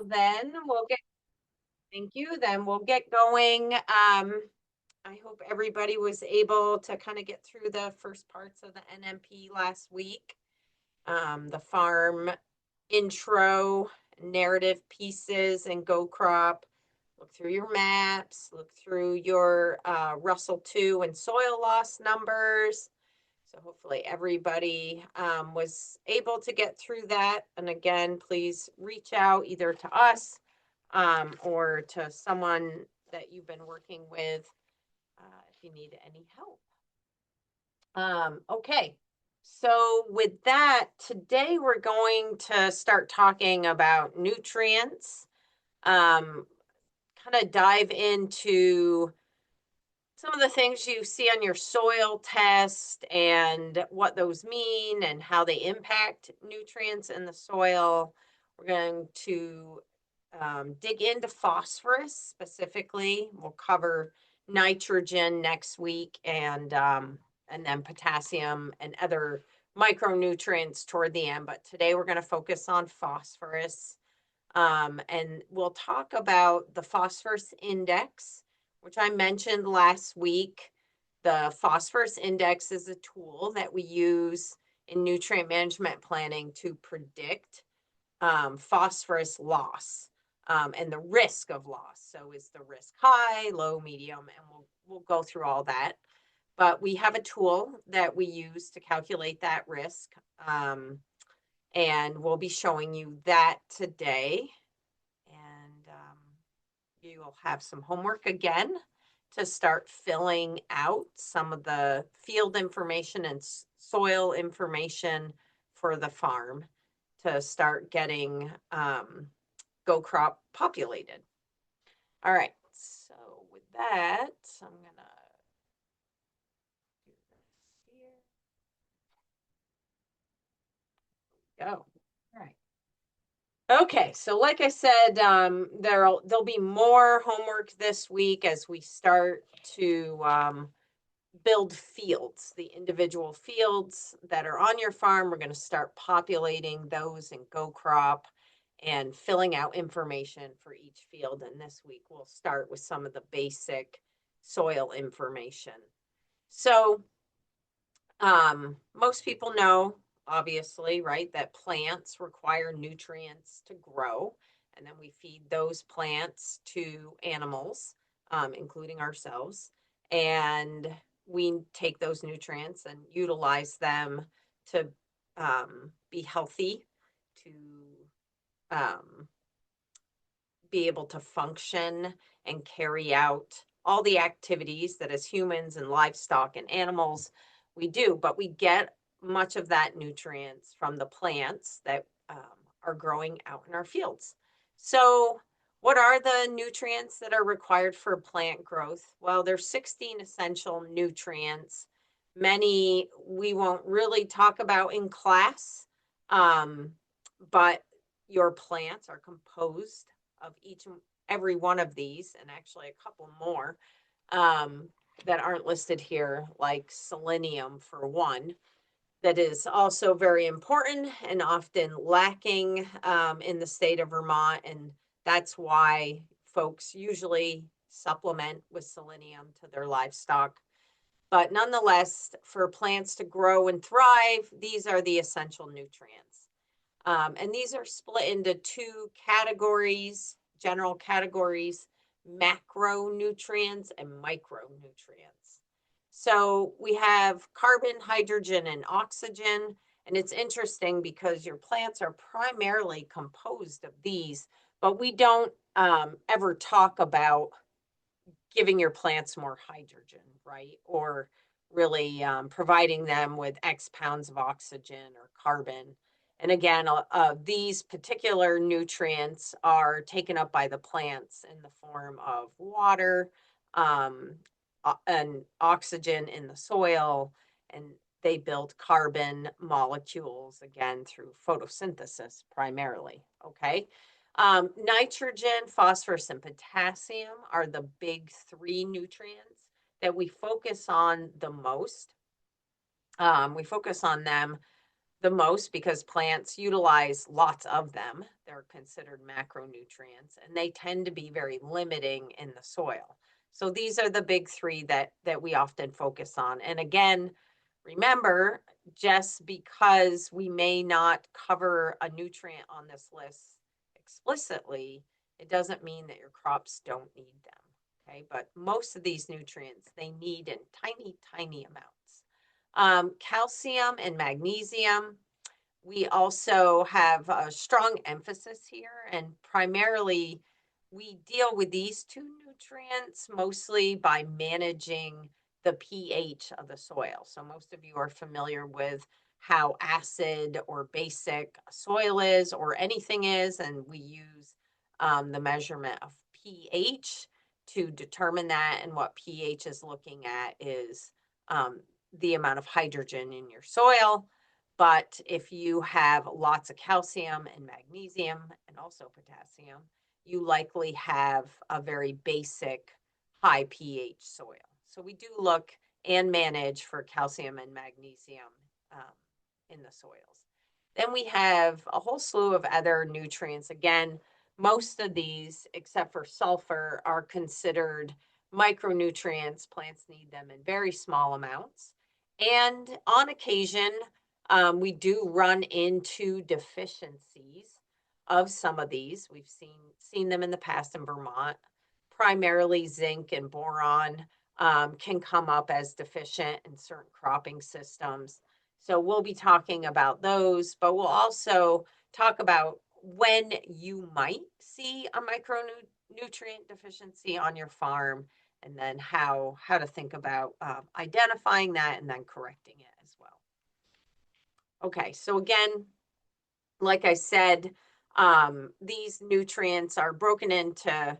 Then we'll get, thank you. Then we'll get going. I hope everybody was able to kind of get through the first parts of the NMP last week. The farm intro, narrative pieces, and Go Crop. Look through your maps, look through your Russell 2 and soil loss numbers. So hopefully everybody was able to get through that. And again, please reach out either to us or to someone that you've been working with if you need any help. Okay, so with that, today we're going to start talking about nutrients, kind of dive into some of the things you see on your soil test and what those mean and how they impact nutrients in the soil. We're going to dig into phosphorus specifically. We'll cover nitrogen next week and then potassium and other micronutrients toward the end. But today we're going to focus on phosphorus. And we'll talk about the phosphorus index, which I mentioned last week. The phosphorus index is a tool that we use in nutrient management planning to predict phosphorus loss and the risk of loss. So is the risk high, low, medium, and we'll go through all that. But we have a tool that we use to calculate that risk. And we'll be showing you that today. And you'll have some homework again to start filling out some of the field information and soil information for the farm to start getting Go Crop populated. All right, so with that, I'm gonna do this here. Go. All right. Okay, so like I said, there'll be more homework this week as we start to build fields, the individual fields that are on your farm. We're going to start populating those in Go Crop and filling out information for each field. And this week we'll start with some of the basic soil information. So most people know, obviously, right, that plants require nutrients to grow, and then we feed those plants to animals, including ourselves, and we take those nutrients and utilize them to be healthy, to be able to function and carry out all the activities that as humans and livestock and animals we do, but we get much of that nutrients from the plants that are growing out in our fields. So what are the nutrients that are required for plant growth? Well, there's 16 essential nutrients. Many we won't really talk about in class, but your plants are composed of each and every one of these, and actually a couple more that aren't listed here, like selenium for one, that is also very important and often lacking in the state of Vermont. And that's why folks usually supplement with selenium to their livestock. But nonetheless, for plants to grow and thrive, these are the essential nutrients. And these are split into two categories, general categories: macronutrients and micronutrients. So we have carbon, hydrogen, and oxygen. And it's interesting because your plants are primarily composed of these, but we don't ever talk about giving your plants more hydrogen, right? Or really providing them with X pounds of oxygen or carbon. And again, these particular nutrients are taken up by the plants in the form of water and oxygen in the soil, and they build carbon molecules, again, through photosynthesis primarily, okay? Nitrogen, phosphorus, and potassium are the big three nutrients that we focus on the most. We focus on them the most because plants utilize lots of them. They're considered macronutrients, and they tend to be very limiting in the soil. So these are the big three that we often focus on. And again, remember, just because we may not cover a nutrient on this list explicitly, it doesn't mean that your crops don't need them. Okay, but most of these nutrients they need in tiny, tiny amounts. Calcium and magnesium. We also have a strong emphasis here, and primarily we deal with these two nutrients mostly by managing the pH of the soil. So, most of you are familiar with how acid or basic soil is, or anything is, and we use the measurement of pH to determine that. And what pH is looking at is the amount of hydrogen in your soil. But if you have lots of calcium and magnesium and also potassium, you likely have a very basic high pH soil. So we do look and manage for calcium and magnesium um, in the soils. Then we have a whole slew of other nutrients. Again, most of these, except for sulfur, are considered micronutrients. Plants need them in very small amounts. And on occasion, we do run into deficiencies of some of these. We've seen them in the past in Vermont. Primarily zinc and boron can come up as deficient in certain cropping systems. So we'll be talking about those, but we'll also talk about when you might see a micronutrient deficiency on your farm, and then how to think about identifying that and then correcting it as well. Okay, so again, like I said, these nutrients are broken into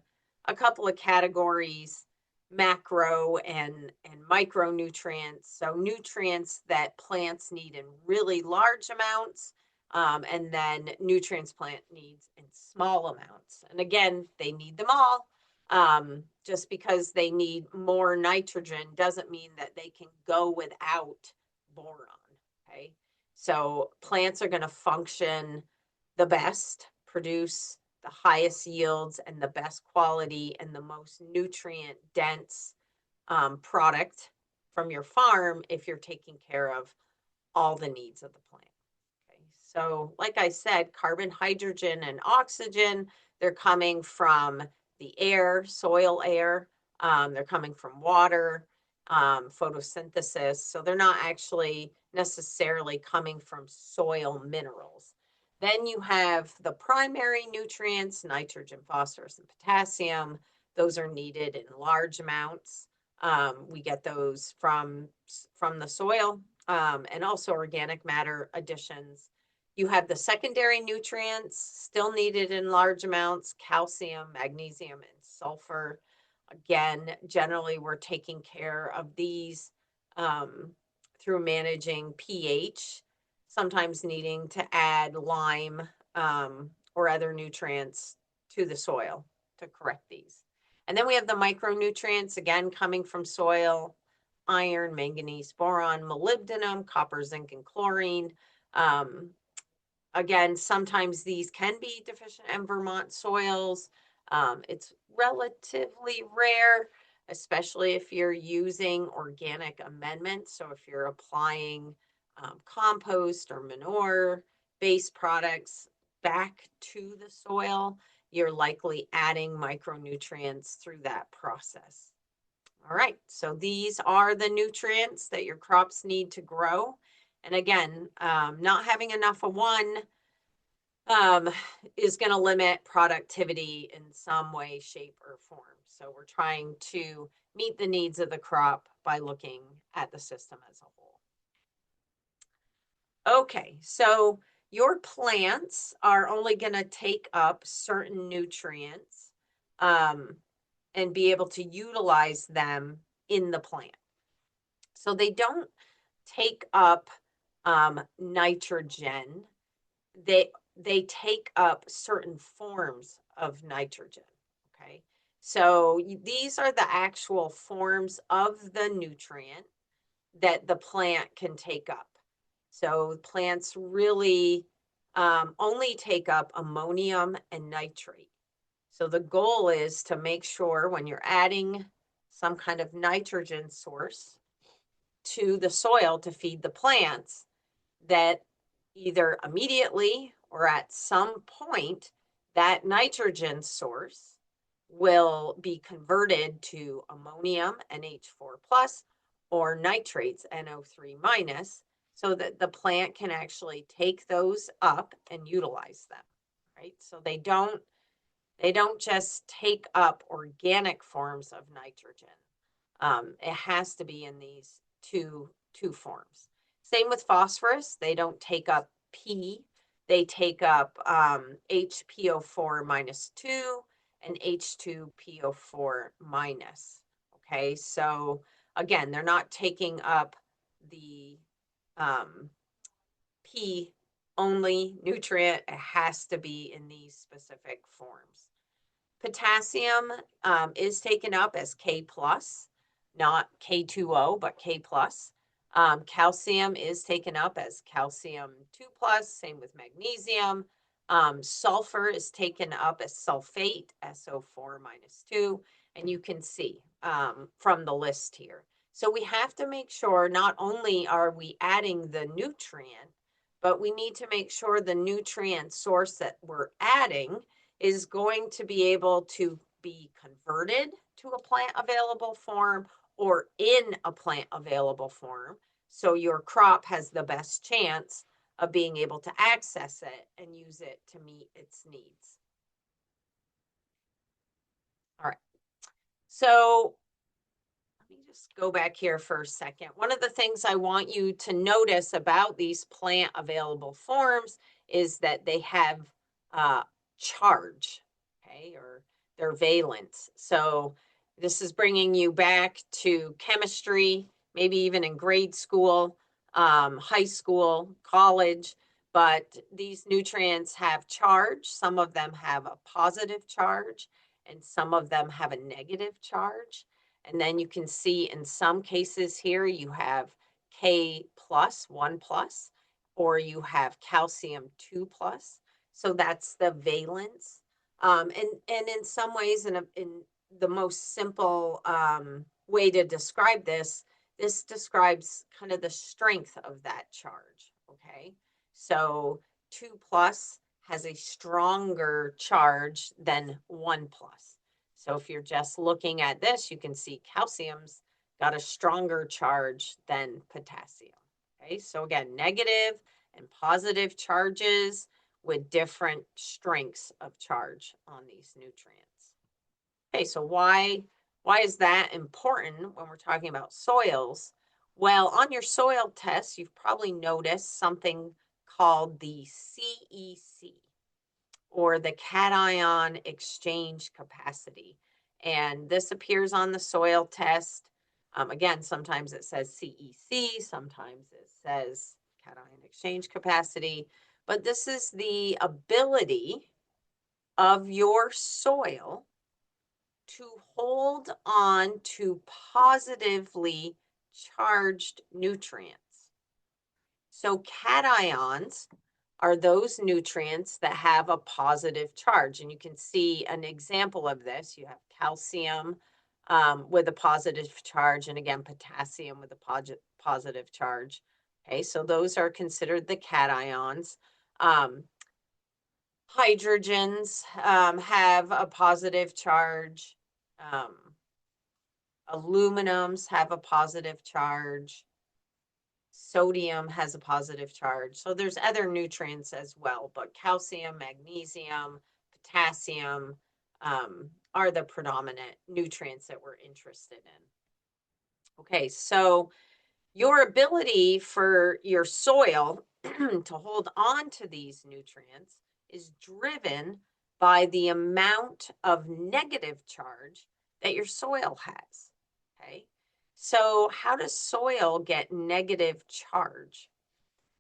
a couple of categories: macro and micronutrients. So nutrients that plants need in really large amounts, and then nutrients plant needs in small amounts. And again, they need them all. Just because they need more nitrogen doesn't mean that they can go without boron. Okay. So plants are going to function the best, produce the highest yields and the best quality and the most nutrient dense product from your farm if you're taking care of all the needs of the plant. Okay. So, like I said, carbon, hydrogen, and oxygen, they're coming from the air, soil air. They're coming from water, photosynthesis. So they're not actually necessarily coming from soil minerals. Then you have the primary nutrients: nitrogen, phosphorus, and potassium. Those are needed in large amounts. We get those from the soil, and also organic matter additions. You have the secondary nutrients still needed in large amounts: calcium, magnesium, and sulfur. Again, generally, we're taking care of these through managing pH, sometimes needing to add lime or other nutrients to the soil to correct these. And then we have the micronutrients, again, coming from soil: iron, manganese, boron, molybdenum, copper, zinc, and chlorine. Again, sometimes these can be deficient in Vermont soils. It's relatively rare, especially if you're using organic amendments. So if you're applying compost or manure based products back to the soil, you're likely adding micronutrients through that process. All right, so these are the nutrients that your crops need to grow. And again, not having enough of one is going to limit productivity in some way, shape, or form. So we're trying to meet the needs of the crop by looking at the system as a whole. Okay, so your plants are only going to take up certain nutrients and be able to utilize them in the plant. So they don't take up nitrogen. They take up certain forms of nitrogen. Okay. So these are the actual forms of the nutrient that the plant can take up. So plants really only take up ammonium and nitrate. So the goal is to make sure when you're adding some kind of nitrogen source to the soil to feed the plants, that either immediately or at some point, that nitrogen source will be converted to ammonium, NH4 plus, or nitrates, NO3 minus, so that the plant can actually take those up and utilize them, right? So they don't just take up organic forms of nitrogen. It has to be in these two forms. Same with phosphorus. They don't take up P. They take up HPO4 minus 2 and H2PO4 minus. Okay, so again, they're not taking up the um, P only nutrient. It has to be in these specific forms. Potassium is taken up as K plus, not K2O, but K plus. Calcium is taken up as calcium 2 plus, same with magnesium. Sulfur is taken up as sulfate, SO4 minus 2, and you can see from the list here. So we have to make sure not only are we adding the nutrient, but we need to make sure the nutrient source that we're adding is going to be able to be converted to a plant available form or in a plant available form. So your crop has the best chance of being able to access it and use it to meet its needs. All right. So let me just go back here for a second. One of the things I want you to notice about these plant available forms is that they have charge, okay, or their valence. So this is bringing you back to chemistry, maybe even in grade school, high school, college. But these nutrients have charge. Some of them have a positive charge, and some of them have a negative charge. And then you can see in some cases here, you have K plus, 1 plus, or you have calcium 2 plus. So that's the valence. And in some ways, in the most simple way to describe this, this describes kind of the strength of that charge. Okay. So 2 plus has a stronger charge than 1 plus. So if you're just looking at this, you can see calcium's got a stronger charge than potassium. Okay, so again, negative and positive charges with different strengths of charge on these nutrients. Okay, so why is that important when we're talking about soils? Well, on your soil test, you've probably noticed something called the CEC, or the cation exchange capacity. And this appears on the soil test. Again, sometimes it says CEC, sometimes it says cation exchange capacity, but this is the ability of your soil to hold on to positively charged nutrients. So cations are those nutrients that have a positive charge. And you can see an example of this. You have calcium with a positive charge, and again, potassium with a positive charge. Okay, so those are considered the cations. Hydrogens have a positive charge. Um, Aluminums have a positive charge. Sodium has a positive charge. So there's other nutrients as well, but calcium, magnesium, potassium are the predominant nutrients that we're interested in. Okay, so your ability for your soil to hold on to these nutrients is driven by the amount of negative charge that your soil has. Okay. So, how does soil get negative charge?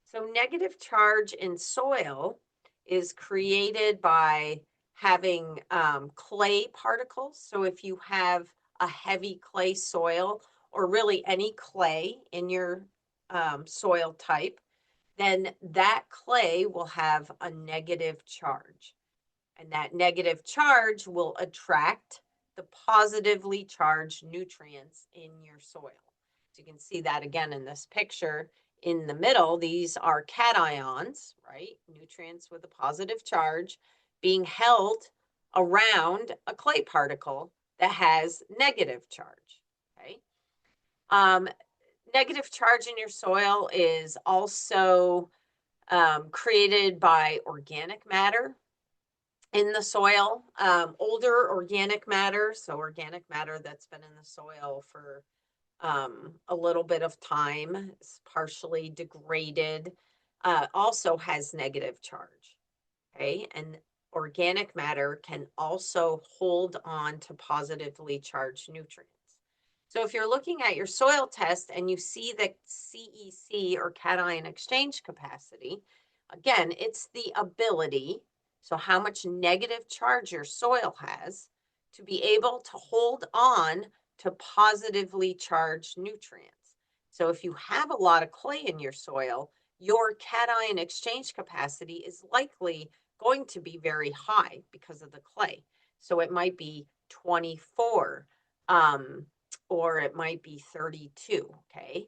So, negative charge in soil is created by having clay particles. So, if you have a heavy clay soil, or really any clay in your soil type, then that clay will have a negative charge. And that negative charge will attract the positively charged nutrients in your soil. So you can see that again in this picture. In the middle, these are cations, right? Nutrients with a positive charge being held around a clay particle that has negative charge, okay? Um, Negative charge in your soil is also created by organic matter in the soil, older organic matter, so organic matter that's been in the soil for a little bit of time, is partially degraded, also has negative charge. Okay, and organic matter can also hold on to positively charged nutrients. So if you're looking at your soil test and you see the CEC or cation exchange capacity, again, it's the ability, so how much negative charge your soil has, to be able to hold on to positively charged nutrients. So if you have a lot of clay in your soil, your cation exchange capacity is likely going to be very high because of the clay. So it might be 24, or it might be 32, okay?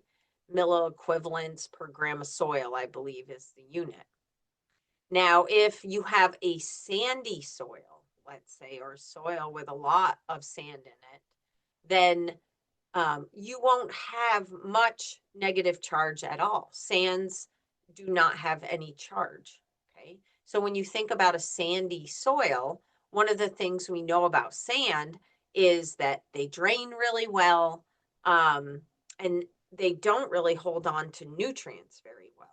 Milliequivalents per gram of soil, I believe, is the unit. Now, if you have a sandy soil, let's say, or soil with a lot of sand in it, then you won't have much negative charge at all. Sands do not have any charge, okay? So when you think about a sandy soil, one of the things we know about sand is that they drain really well, and they don't really hold on to nutrients very well.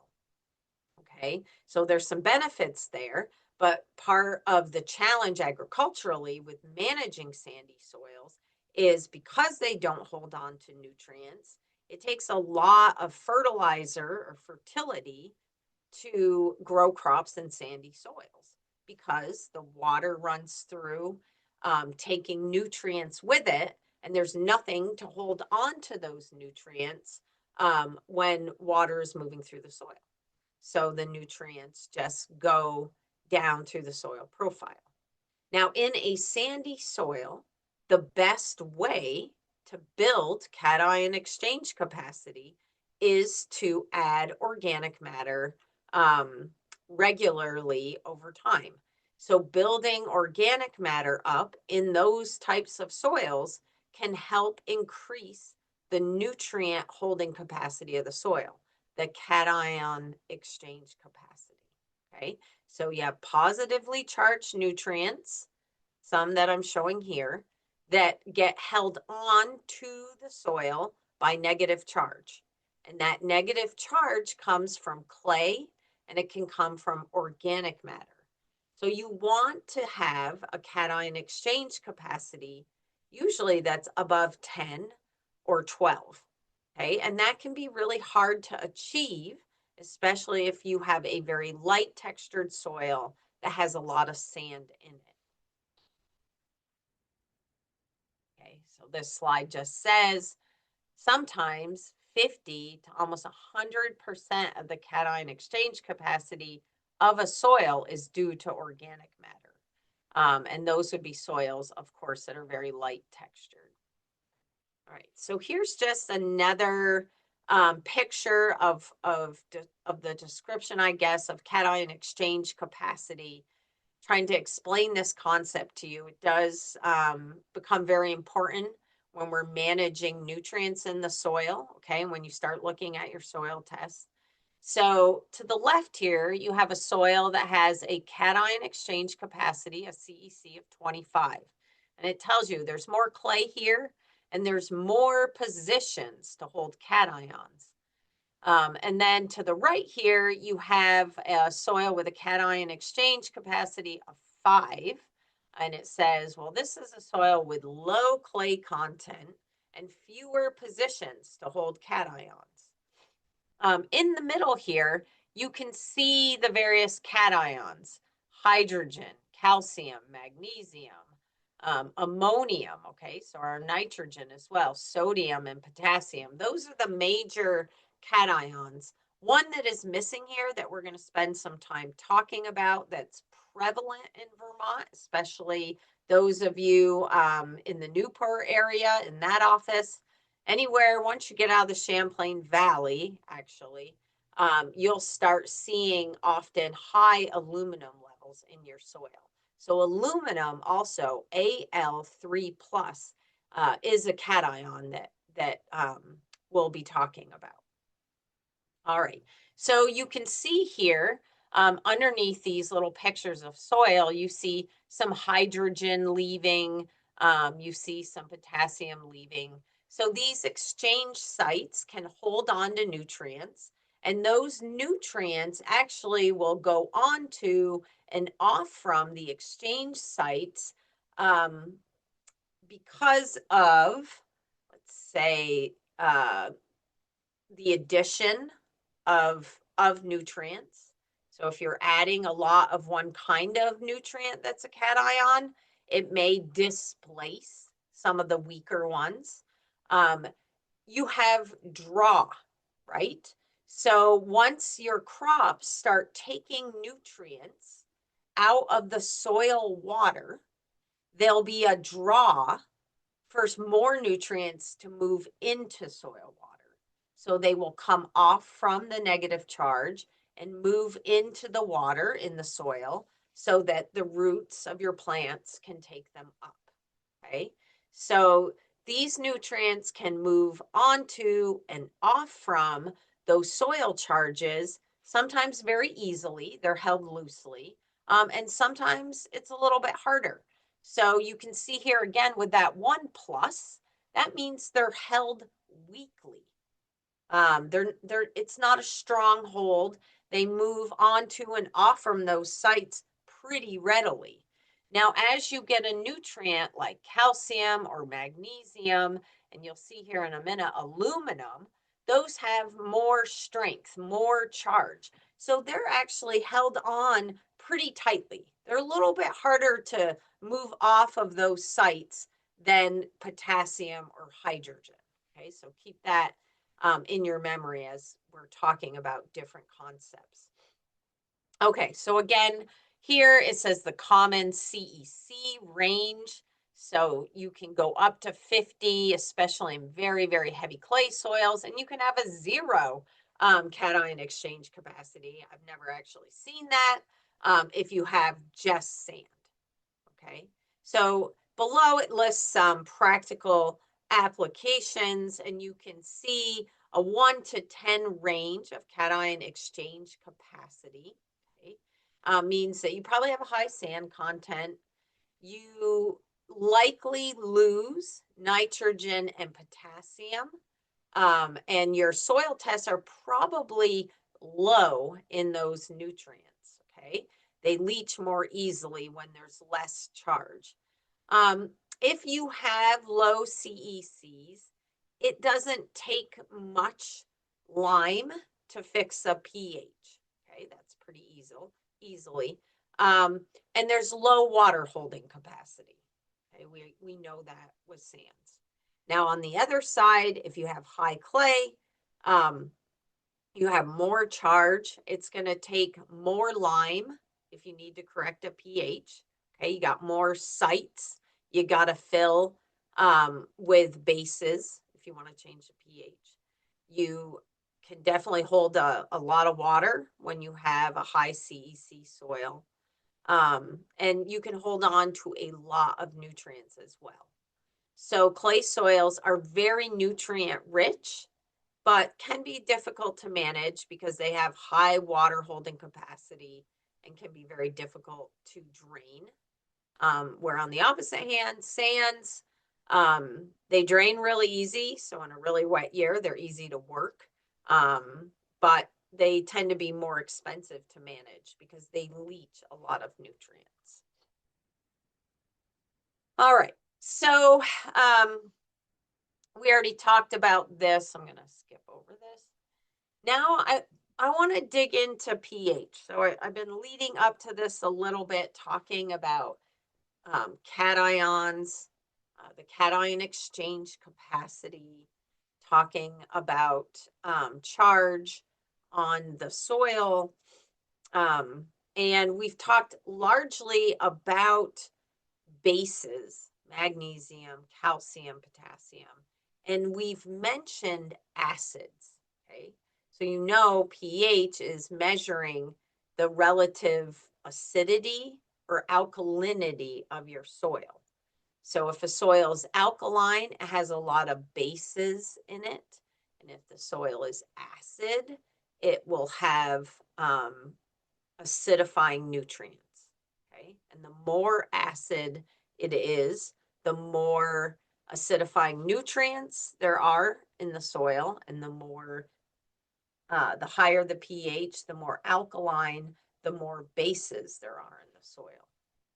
Okay, so there's some benefits there, but part of the challenge agriculturally with managing sandy soils is because they don't hold on to nutrients, it takes a lot of fertilizer or fertility to grow crops in sandy soils because the water runs through, taking nutrients with it, and there's nothing to hold on to those nutrients when water is moving through the soil. So the nutrients just go down through the soil profile. Now, in a sandy soil, the best way to build cation exchange capacity is to add organic matter regularly over time. So, building organic matter up in those types of soils can help increase the nutrient holding capacity of the soil, the cation exchange capacity. Okay, so you have positively charged nutrients, some that I'm showing here, that get held on to the soil by negative charge. And that negative charge comes from clay and it can come from organic matter. So you want to have a cation exchange capacity, usually that's above 10 or 12. Okay, and that can be really hard to achieve, especially if you have a very light textured soil that has a lot of sand in it. Okay, so this slide just says sometimes 50 to almost 100% of the cation exchange capacity of a soil is due to organic matter. And those would be soils, of course, that are very light textured. All right, so here's just another picture of the description, I guess, of cation exchange capacity, trying to explain this concept to you. It does become very important when we're managing nutrients in the soil, okay, when you start looking at your soil tests. So to the left here, you have a soil that has a cation exchange capacity, a CEC of 25. And it tells you there's more clay here and there's more positions to hold cations. And then to the right here, you have a soil with a cation exchange capacity of 5. And it says, well, this is a soil with low clay content and fewer positions to hold cations. In the middle here, you can see the various cations: hydrogen, calcium, magnesium, ammonium, okay, so our nitrogen as well, sodium and potassium. Those are the major cations One that is missing here that we're going to spend some time talking about that's prevalent in Vermont, especially those of you in the Newport area, in that office, anywhere once you get out of the Champlain Valley, actually, you'll start seeing often high aluminum levels in your soil. So aluminum also, Al3 plus, is a cation that we'll be talking about. All right, so you can see here underneath these little pictures of soil, you see some hydrogen leaving, you see some potassium leaving. So these exchange sites can hold on to nutrients, and those nutrients actually will go on to and off from the exchange sites um, because of, let's say, the addition of nutrients. So if you're adding a lot of one kind of nutrient that's a cation, it may displace some of the weaker ones. You have draw, right? So once your crops start taking nutrients out of the soil water, there'll be a draw for more nutrients to move into soil water. So they will come off from the negative charge and move into the water in the soil so that the roots of your plants can take them up. Okay. So these nutrients can move onto and off from those soil charges, sometimes very easily. They're held loosely. And sometimes it's a little bit harder. So you can see here again with that 1 plus, that means they're held weakly. It's not a strong hold. They move onto and off from those sites pretty readily. Now, as you get a nutrient like calcium or magnesium, and you'll see here in a minute, aluminum, those have more strength, more charge. So they're actually held on pretty tightly. They're a little bit harder to move off of those sites than potassium or hydrogen. Okay, so keep that in your memory as we're talking about different concepts. Okay, so again, here it says the common CEC range. So you can go up to 50, especially in very, very heavy clay soils, and you can have a 0 cation exchange capacity. I've never actually seen that if you have just sand. Okay, so below it lists some practical applications, and you can see a 1 to 10 range of cation exchange capacity. Okay, means that you probably have a high sand content. You likely lose nitrogen and potassium, and your soil tests are probably low in those nutrients. Okay, they leach more easily when there's less charge. If you have low CECs, it doesn't take much lime to fix a pH. Okay, that's pretty easily. And there's low water holding capacity. Okay, we know that with sands. Now on the other side, if you have high clay, you have more charge. It's going to take more lime if you need to correct a pH. Okay, you got more sites you got to fill with bases if you want to change the pH. You can definitely hold a lot of water when you have a high CEC soil. And you can hold on to a lot of nutrients as well. So clay soils are very nutrient rich, but can be difficult to manage because they have high water holding capacity and can be very difficult to drain. Where on the opposite hand, sands, they drain really easy. So in a really wet year, they're easy to work. But they tend to be more expensive to manage because they leach a lot of nutrients. All right, so we already talked about this. I'm going to skip over this. Now I want to dig into pH. So I've been leading up to this a little bit, talking about cations, the cation exchange capacity, talking about charge, on the soil. And we've talked largely about bases, magnesium, calcium, potassium, and we've mentioned acids. Okay. So you know pH is measuring the relative acidity or alkalinity of your soil. So if a soil is alkaline, it has a lot of bases in it. And if the soil is acid, it will have acidifying nutrients. Okay. And the more acid it is, the more acidifying nutrients there are in the soil, and the higher the pH, the more alkaline, the more bases there are in the soil.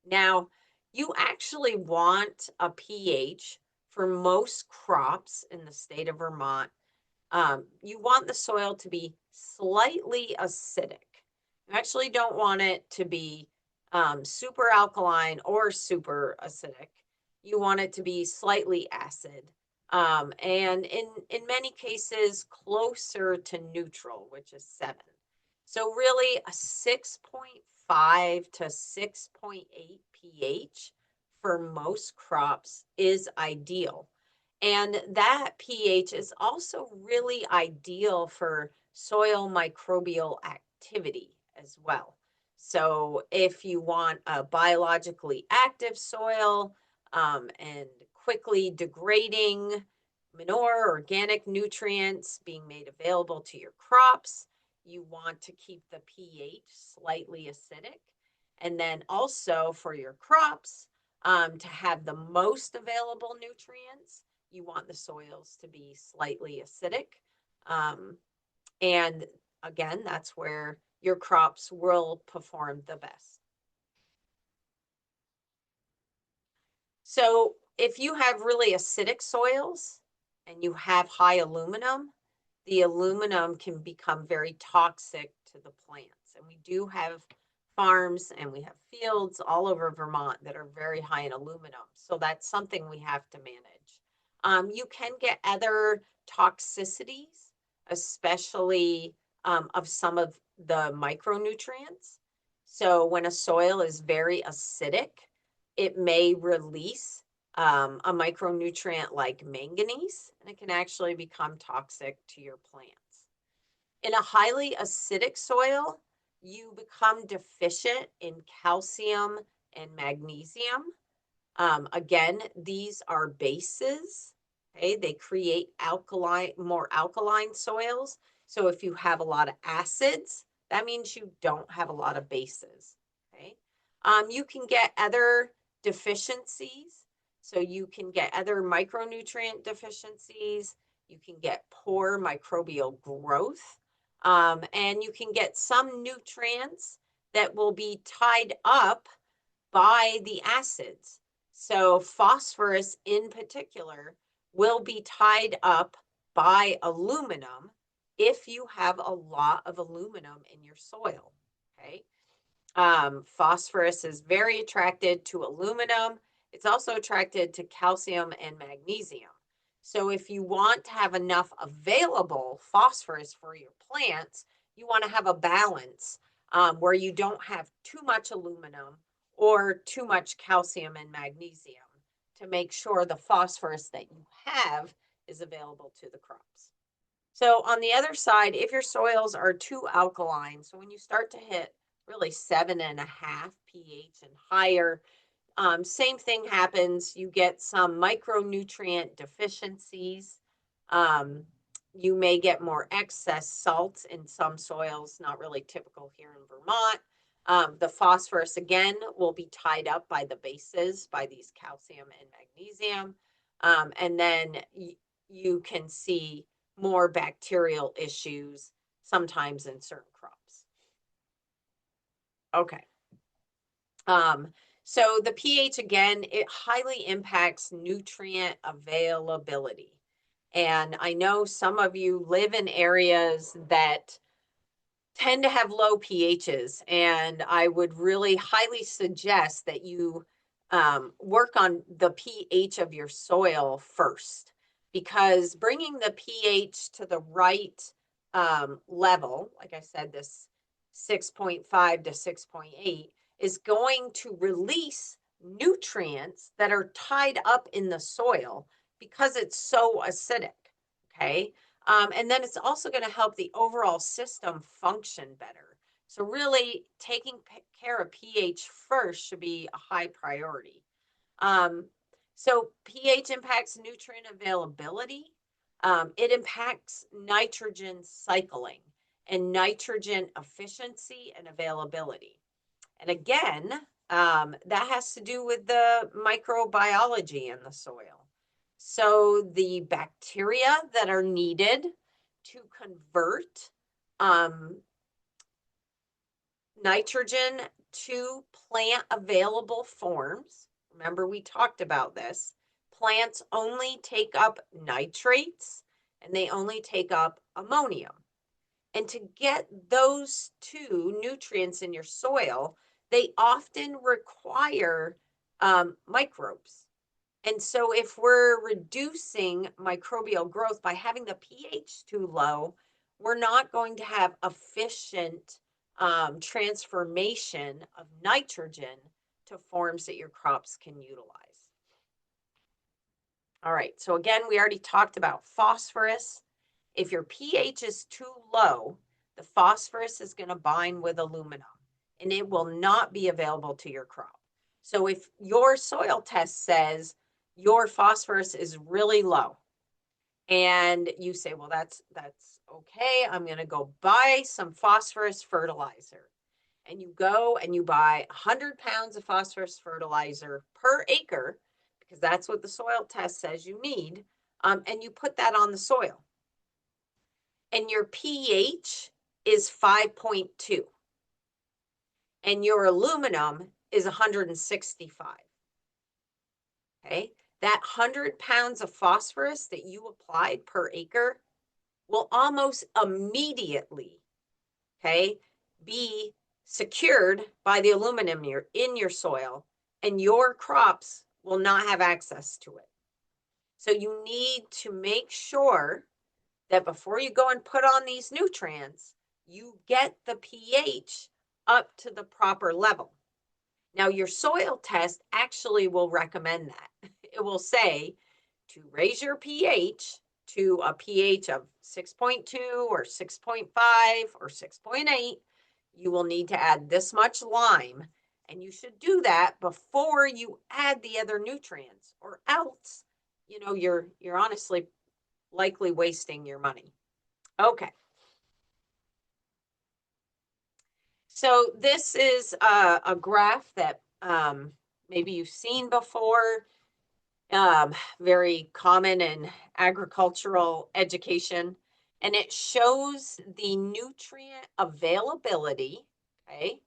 Now, you actually want a pH for most crops in the state of Vermont. You want the soil to be slightly acidic. You actually don't want it to be super alkaline or super acidic. You want it to be slightly acid. And in many cases, closer to neutral, which is 7. So really a 6.5 to 6.8 pH for most crops is ideal. And that pH is also really ideal for soil microbial activity as well. So if you want a biologically active soil and quickly degrading manure, organic nutrients being made available to your crops, you want to keep the pH slightly acidic. And then also for your crops, to have the most available nutrients, you want the soils to be slightly acidic. And again, that's where your crops will perform the best. So if you have really acidic soils and you have high aluminum, the aluminum can become very toxic to the plants. And we do have farms and we have fields all over Vermont that are very high in aluminum. So that's something we have to manage. You can get other toxicities, especially of some of the micronutrients. So when a soil is very acidic, it may release a micronutrient like manganese, and it can actually become toxic to your plants. In a highly acidic soil, you become deficient in calcium and magnesium. Again, these are bases. Okay, they create more alkaline soils. So if you have a lot of acids, that means you don't have a lot of bases. Okay, you can get other deficiencies. So you can get other micronutrient deficiencies. You can get poor microbial growth. And you can get some nutrients that will be tied up by the acids. So phosphorus in particular will be tied up by aluminum if you have a lot of aluminum in your soil. Okay. Phosphorus is very attracted to aluminum. It's also attracted to calcium and magnesium. So if you want to have enough available phosphorus for your plants, you want to have a balance where you don't have too much aluminum or too much calcium and magnesium to make sure the phosphorus that you have is available to the crops. So on the other side, if your soils are too alkaline, so when you start to hit really 7.5 pH and higher, same thing happens. You get some micronutrient deficiencies. You may get more excess salts in some soils, not really typical here in Vermont. The phosphorus, again, will be tied up by the bases, by these calcium and magnesium. And then you can see more bacterial issues sometimes in certain crops. Okay. So the pH, again, it highly impacts nutrient availability. And I know some of you live in areas that tend to have low pHs, and I would really highly suggest that you work on the pH of your soil first, because bringing the pH to the right level, like I said, this 6.5 to 6.8, is going to release nutrients that are tied up in the soil because it's so acidic. Okay. And then it's also going to help the overall system function better. So, really, taking care of pH first should be a high priority. Um, so, pH impacts nutrient availability. It impacts nitrogen cycling and nitrogen efficiency and availability. And again, that has to do with the microbiology in the soil. So the bacteria that are needed to convert um, nitrogen to plant available forms. Remember, we talked about this. Plants only take up nitrates and they only take up ammonium. And to get those two nutrients in your soil, they often require microbes. And so, if we're reducing microbial growth by having the pH too low, we're not going to have efficient transformation of nitrogen to forms that your crops can utilize. All right, so again, we already talked about phosphorus. If your pH is too low, the phosphorus is going to bind with aluminum and it will not be available to your crop. So if your soil test says your phosphorus is really low and you say, well, that's okay, I'm going to go buy some phosphorus fertilizer. And you go and you buy 100 pounds of phosphorus fertilizer per acre, because that's what the soil test says you need, and you put that on the soil. And your pH is 5.2 and your aluminum is 165. Okay, that 100 pounds of phosphorus that you applied per acre will almost immediately, okay, be secured by the aluminum in your soil, and your crops will not have access to it. So you need to make sure that before you go and put on these nutrients, you get the pH up to the proper level. Now, your soil test actually will recommend that. It will say to raise your pH to a pH of 6.2 or 6.5 or 6.8, you will need to add this much lime. And you should do that before you add the other nutrients, or else, you're honestly likely wasting your money. Okay. So this is a graph that maybe you've seen before, very common in agricultural education, and it shows the nutrient availability, okay,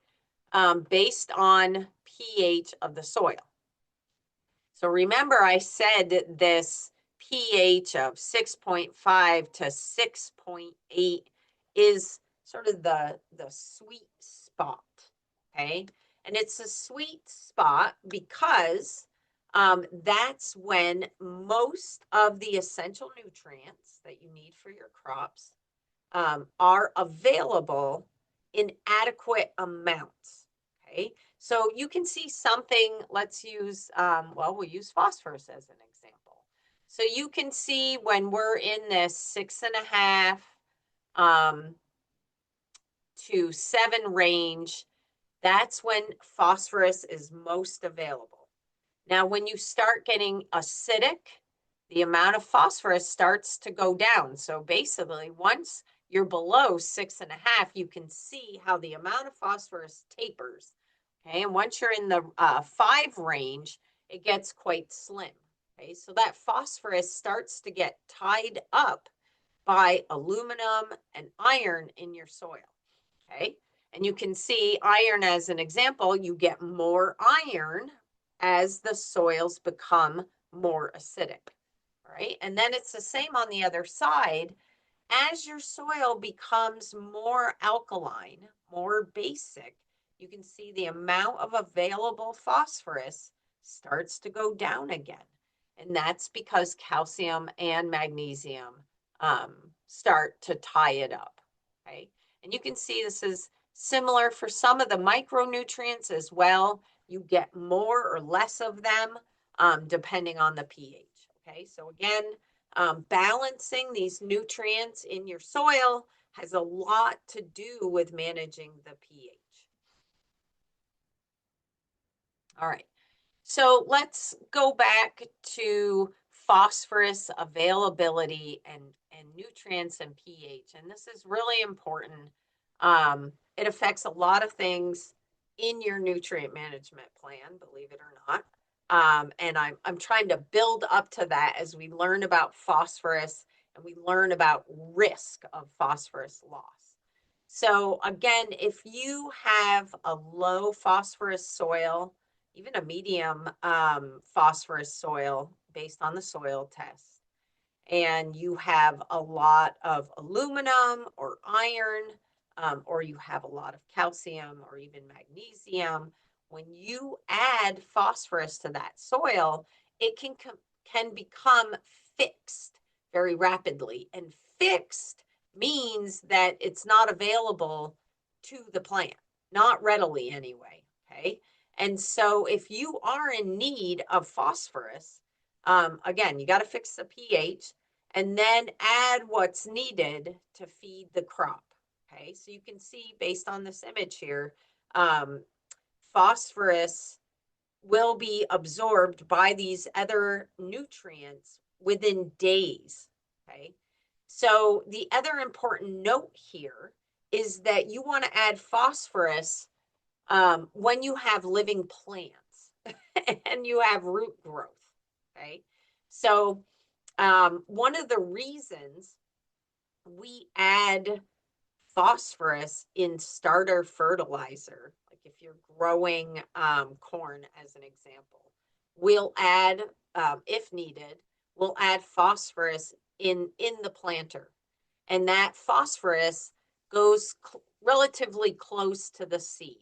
based on pH of the soil. So remember, I said this pH of 6.5 to 6.8 is sort of the sweet spot, okay? And it's a sweet spot because that's when most of the essential nutrients that you need for your crops are available in adequate amounts, okay? So you can see something, let's use, we'll use phosphorus as an example. So you can see when we're in this 6.5 to 7 range, that's when phosphorus is most available. Now, when you start getting acidic, the amount of phosphorus starts to go down. So basically, once you're below 6.5, you can see how the amount of phosphorus tapers. Okay, and once you're in the 5 range, it gets quite slim. Okay, so that phosphorus starts to get tied up by aluminum and iron in your soil. Okay, and you can see iron as an example. You get more iron as the soils become more acidic, right? And then it's the same on the other side. As your soil becomes more alkaline, more basic, you can see the amount of available phosphorus starts to go down again. And that's because calcium and magnesium start to tie it up, okay? And you can see this is similar for some of the micronutrients as well. You get more or less of them depending on the pH, okay? So again, balancing these nutrients in your soil has a lot to do with managing the pH. All right. So let's go back to phosphorus availability and nutrients and pH. And this is really important. It affects a lot of things in your nutrient management plan, believe it or not. And I'm trying to build up to that as we learn about phosphorus and we learn about risk of phosphorus loss. So again, if you have a low phosphorus soil, even a medium phosphorus soil based on the soil test, and you have a lot of aluminum or iron, or you have a lot of calcium or even magnesium, when you add phosphorus to that soil, it can become fixed very rapidly. And fixed means that it's not available to the plant, not readily anyway. Okay. And so if you are in need of phosphorus, again, you got to fix the pH and then add what's needed to feed the crop. Okay, so you can see based on this image here, phosphorus will be absorbed by these other nutrients within days. Okay, so the other important note here is that you want to add phosphorus when you have living plants and you have root growth. Okay, so one of the reasons we add phosphorus in starter fertilizer, like if you're growing corn as an example, we'll add, if needed, we'll add phosphorus in the planter. And that phosphorus goes relatively close to the seed,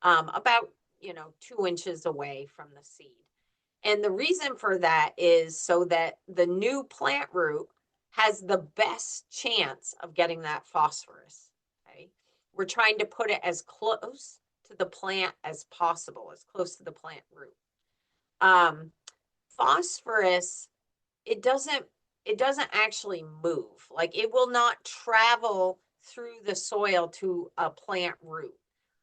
about 2 inches away from the seed. And the reason for that is so that the new plant root has the best chance of getting that phosphorus. Okay. We're trying to put it as close to the plant as possible, as close to the plant root. Phosphorus, it doesn't actually move. Like it will not travel through the soil to a plant root.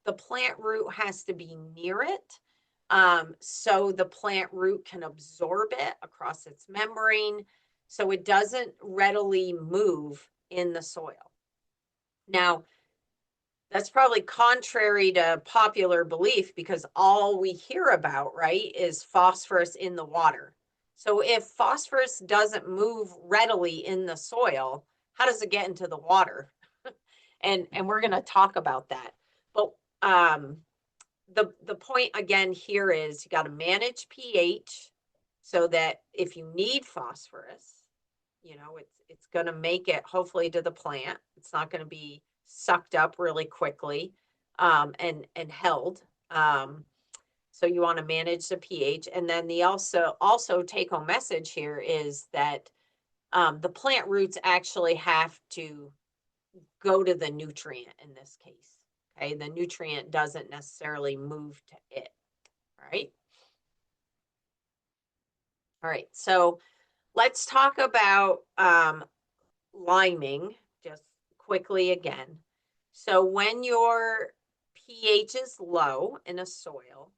The plant root has to be near it. So the plant root can absorb it across its membrane, so it doesn't readily move in the soil. Now, that's probably contrary to popular belief because all we hear about, right, is phosphorus in the water. So if phosphorus doesn't move readily in the soil, how does it get into the water? and we're going to talk about that. But the point again here is you got to manage pH so that if you need phosphorus, it's going to make it hopefully to the plant. It's not going to be sucked up really quickly and held. So you want to manage the pH. And then the also take home message here is that the plant roots actually have to go to the nutrient in this case. Okay, the nutrient doesn't necessarily move to it. All right. All right, so let's talk about liming just quickly again. So when your pH is low in a soil,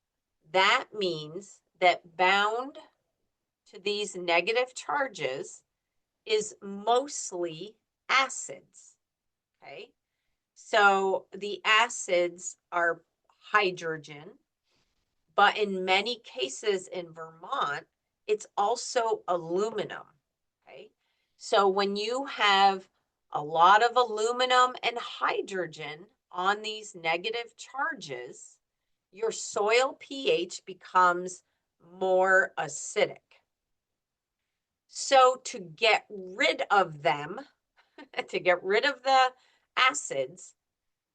that means that bound to these negative charges is mostly acids. Okay. So the acids are hydrogen, but in many cases in Vermont, it's also aluminum. Okay. So when you have a lot of aluminum and hydrogen on these negative charges, your soil pH becomes more acidic. So to get rid of them, to get rid of the acids,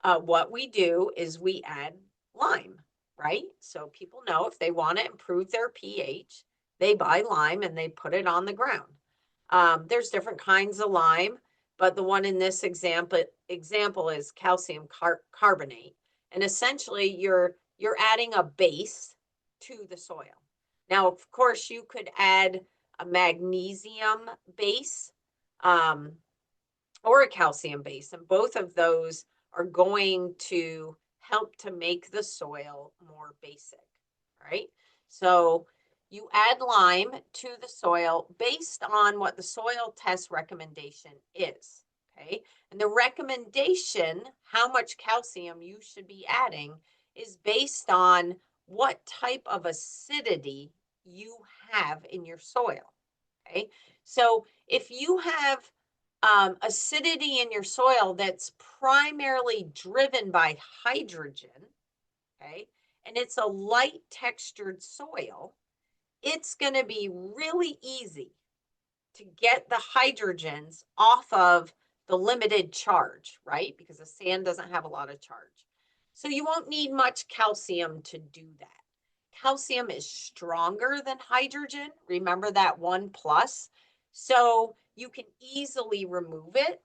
what we do is we add lime, right? So people know if they want to improve their pH, they buy lime and they put it on the ground. There's different kinds of lime. but the one in this example is calcium carbonate. And essentially you're adding a base to the soil. Now, of course, you could add a magnesium base or a calcium base, and both of those are going to help to make the soil more basic, right? So you add lime to the soil based on what the soil test recommendation is, okay? And the recommendation, how much calcium you should be adding, is based on what type of acidity you have in your soil, okay? So if you have acidity in your soil that's primarily driven by hydrogen, okay, and it's a light textured soil, it's going to be really easy to get the hydrogens off of the limited charge, right? Because the sand doesn't have a lot of charge. So you won't need much calcium to do that. Calcium is stronger than hydrogen. Remember that 1 plus. So you can easily remove it.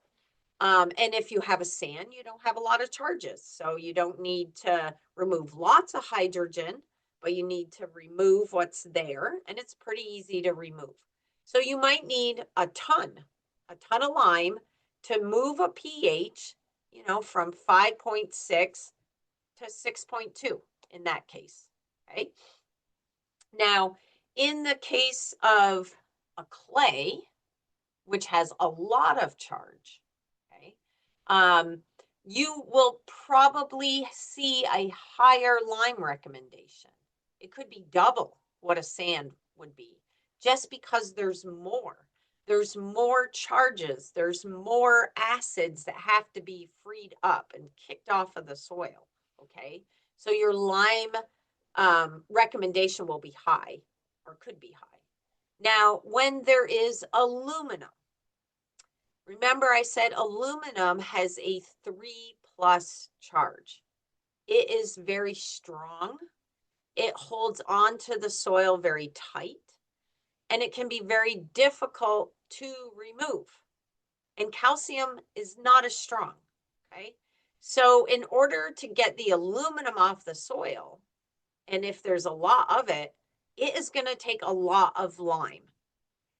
And if you have a sand, you don't have a lot of charges. So you don't need to remove lots of hydrogen, but you need to remove what's there. And it's pretty easy to remove. So you might need a ton of lime to move a pH, from 5.6 to 6.2 in that case. Okay. Now, in the case of a clay, which has a lot of charge, okay, you will probably see a higher lime recommendation. It could be double what a sand would be, just because there's more. There's more charges. There's more acids that have to be freed up and kicked off of the soil, okay? So your lime recommendation will be high, or could be high. Now, when there is aluminum, remember I said aluminum has a 3 plus charge. It is very strong. It holds on to the soil very tight, and it can be very difficult to remove. And calcium is not as strong, okay? So in order to get the aluminum off the soil, and if there's a lot of it, it is going to take a lot of lime.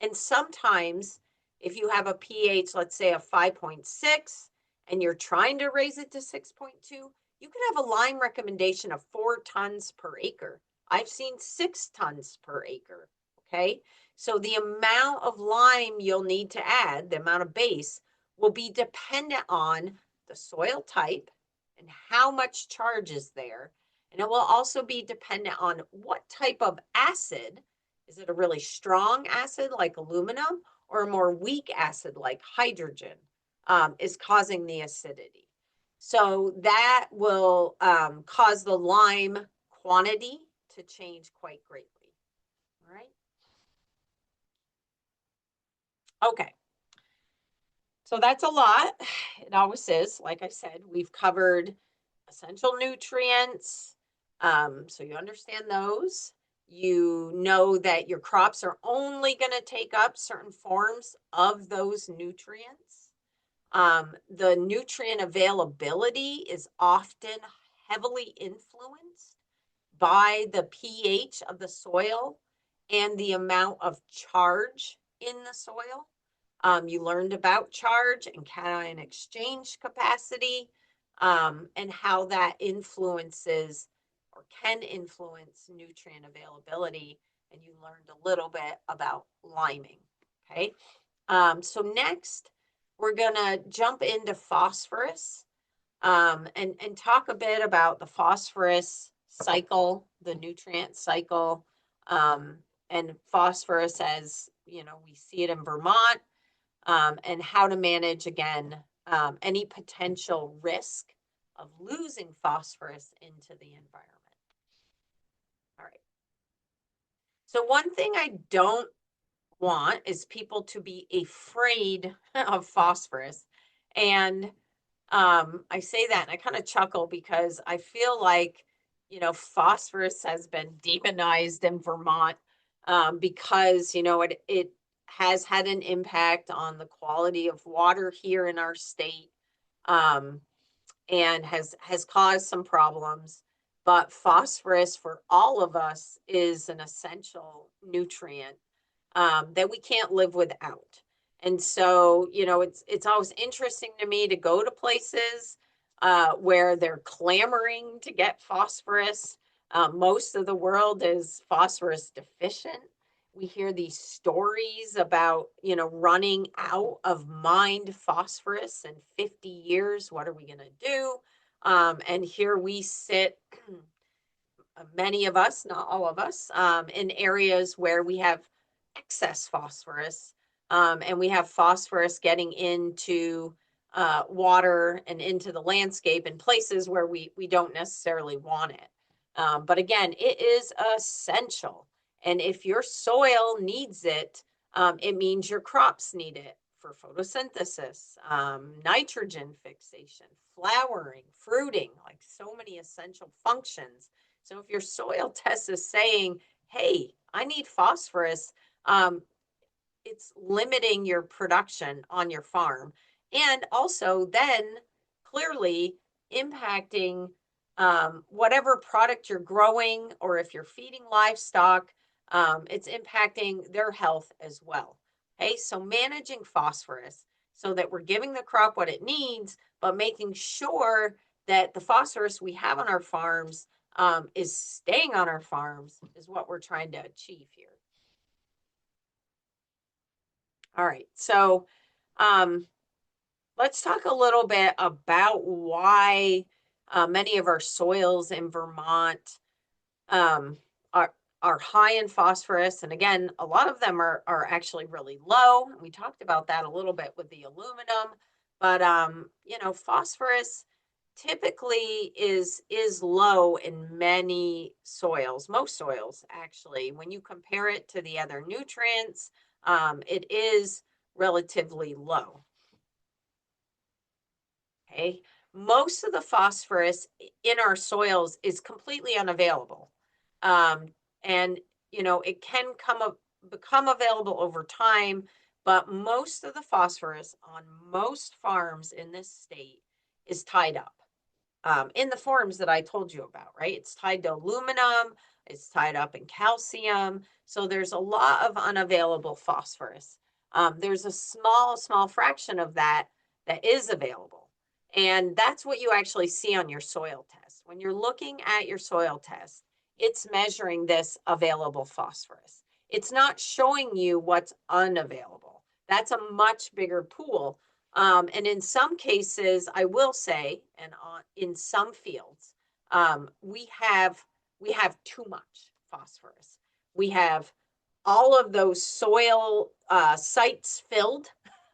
And sometimes if you have a pH, let's say of 5.6, and you're trying to raise it to 6.2, you could have a lime recommendation of 4 tons per acre. I've seen 6 tons per acre, okay? So the amount of lime you'll need to add, the amount of base, will be dependent on the soil type and how much charge is there. And it will also be dependent on what type of acid. Is it a really strong acid like aluminum, or a more weak acid like hydrogen is causing the acidity? So that will cause the lime quantity to change quite greatly. All right. Okay. So that's a lot. It always is. Like I said, we've covered essential nutrients. So you understand those. You know that your crops are only going to take up certain forms of those nutrients. The nutrient availability is often heavily influenced by the pH of the soil and the amount of charge in the soil. You learned about charge and cation exchange capacity, and how that influences or can influence nutrient availability. And you learned a little bit about liming. Okay. So next, we're going to jump into phosphorus, and talk a bit about the phosphorus cycle, the nutrient cycle, and phosphorus as, we see it in Vermont, and how to manage, again, any potential risk of losing phosphorus into the environment. All right. So one thing I don't want is people to be afraid of phosphorus. And I say that and I kind of chuckle because I feel like, phosphorus has been demonized in Vermont, because, it has had an impact on the quality of water here in our state, um, and has caused some problems. But phosphorus for all of us is an essential nutrient, that we can't live without. And so, it's always interesting to me to go to places where they're clamoring to get phosphorus. Most of the world is phosphorus deficient. We hear these stories about, running out of mined phosphorus in 50 years. What are we going to do? And here we sit, many of us, not all of us, in areas where we have excess phosphorus, and we have phosphorus getting into water and into the landscape in places where we don't necessarily want it. But again, it is essential. And if your soil needs it, it means your crops need it for photosynthesis, nitrogen fixation, flowering, fruiting, like so many essential functions. So if your soil test is saying, hey, I need phosphorus, um, it's limiting your production on your farm. And also then clearly impacting whatever product you're growing, or if you're feeding livestock, it's impacting their health as well. Okay, so managing phosphorus so that we're giving the crop what it needs, but making sure that the phosphorus we have on our farms is staying on our farms is what we're trying to achieve here. All right, so um, let's talk a little bit about why many of our soils in Vermont um, are are high in phosphorus, and again, a lot of them are actually really low. We talked about that a little bit with the aluminum, but phosphorus typically is low in many soils, most soils actually. When you compare it to the other nutrients, it is relatively low. Okay. Most of the phosphorus in our soils is completely unavailable. Um, and, it can become available over time, but most of the phosphorus on most farms in this state is tied up in the forms that I told you about, right? It's tied to aluminum, it's tied up in calcium. So there's a lot of unavailable phosphorus. There's a small fraction of that that is available. And that's what you actually see on your soil test. When you're looking at your soil test, it's measuring this available phosphorus. It's not showing you what's unavailable. That's a much bigger pool. And in some cases, I will say, and in some fields, we have too much phosphorus. We have all of those soil sites filled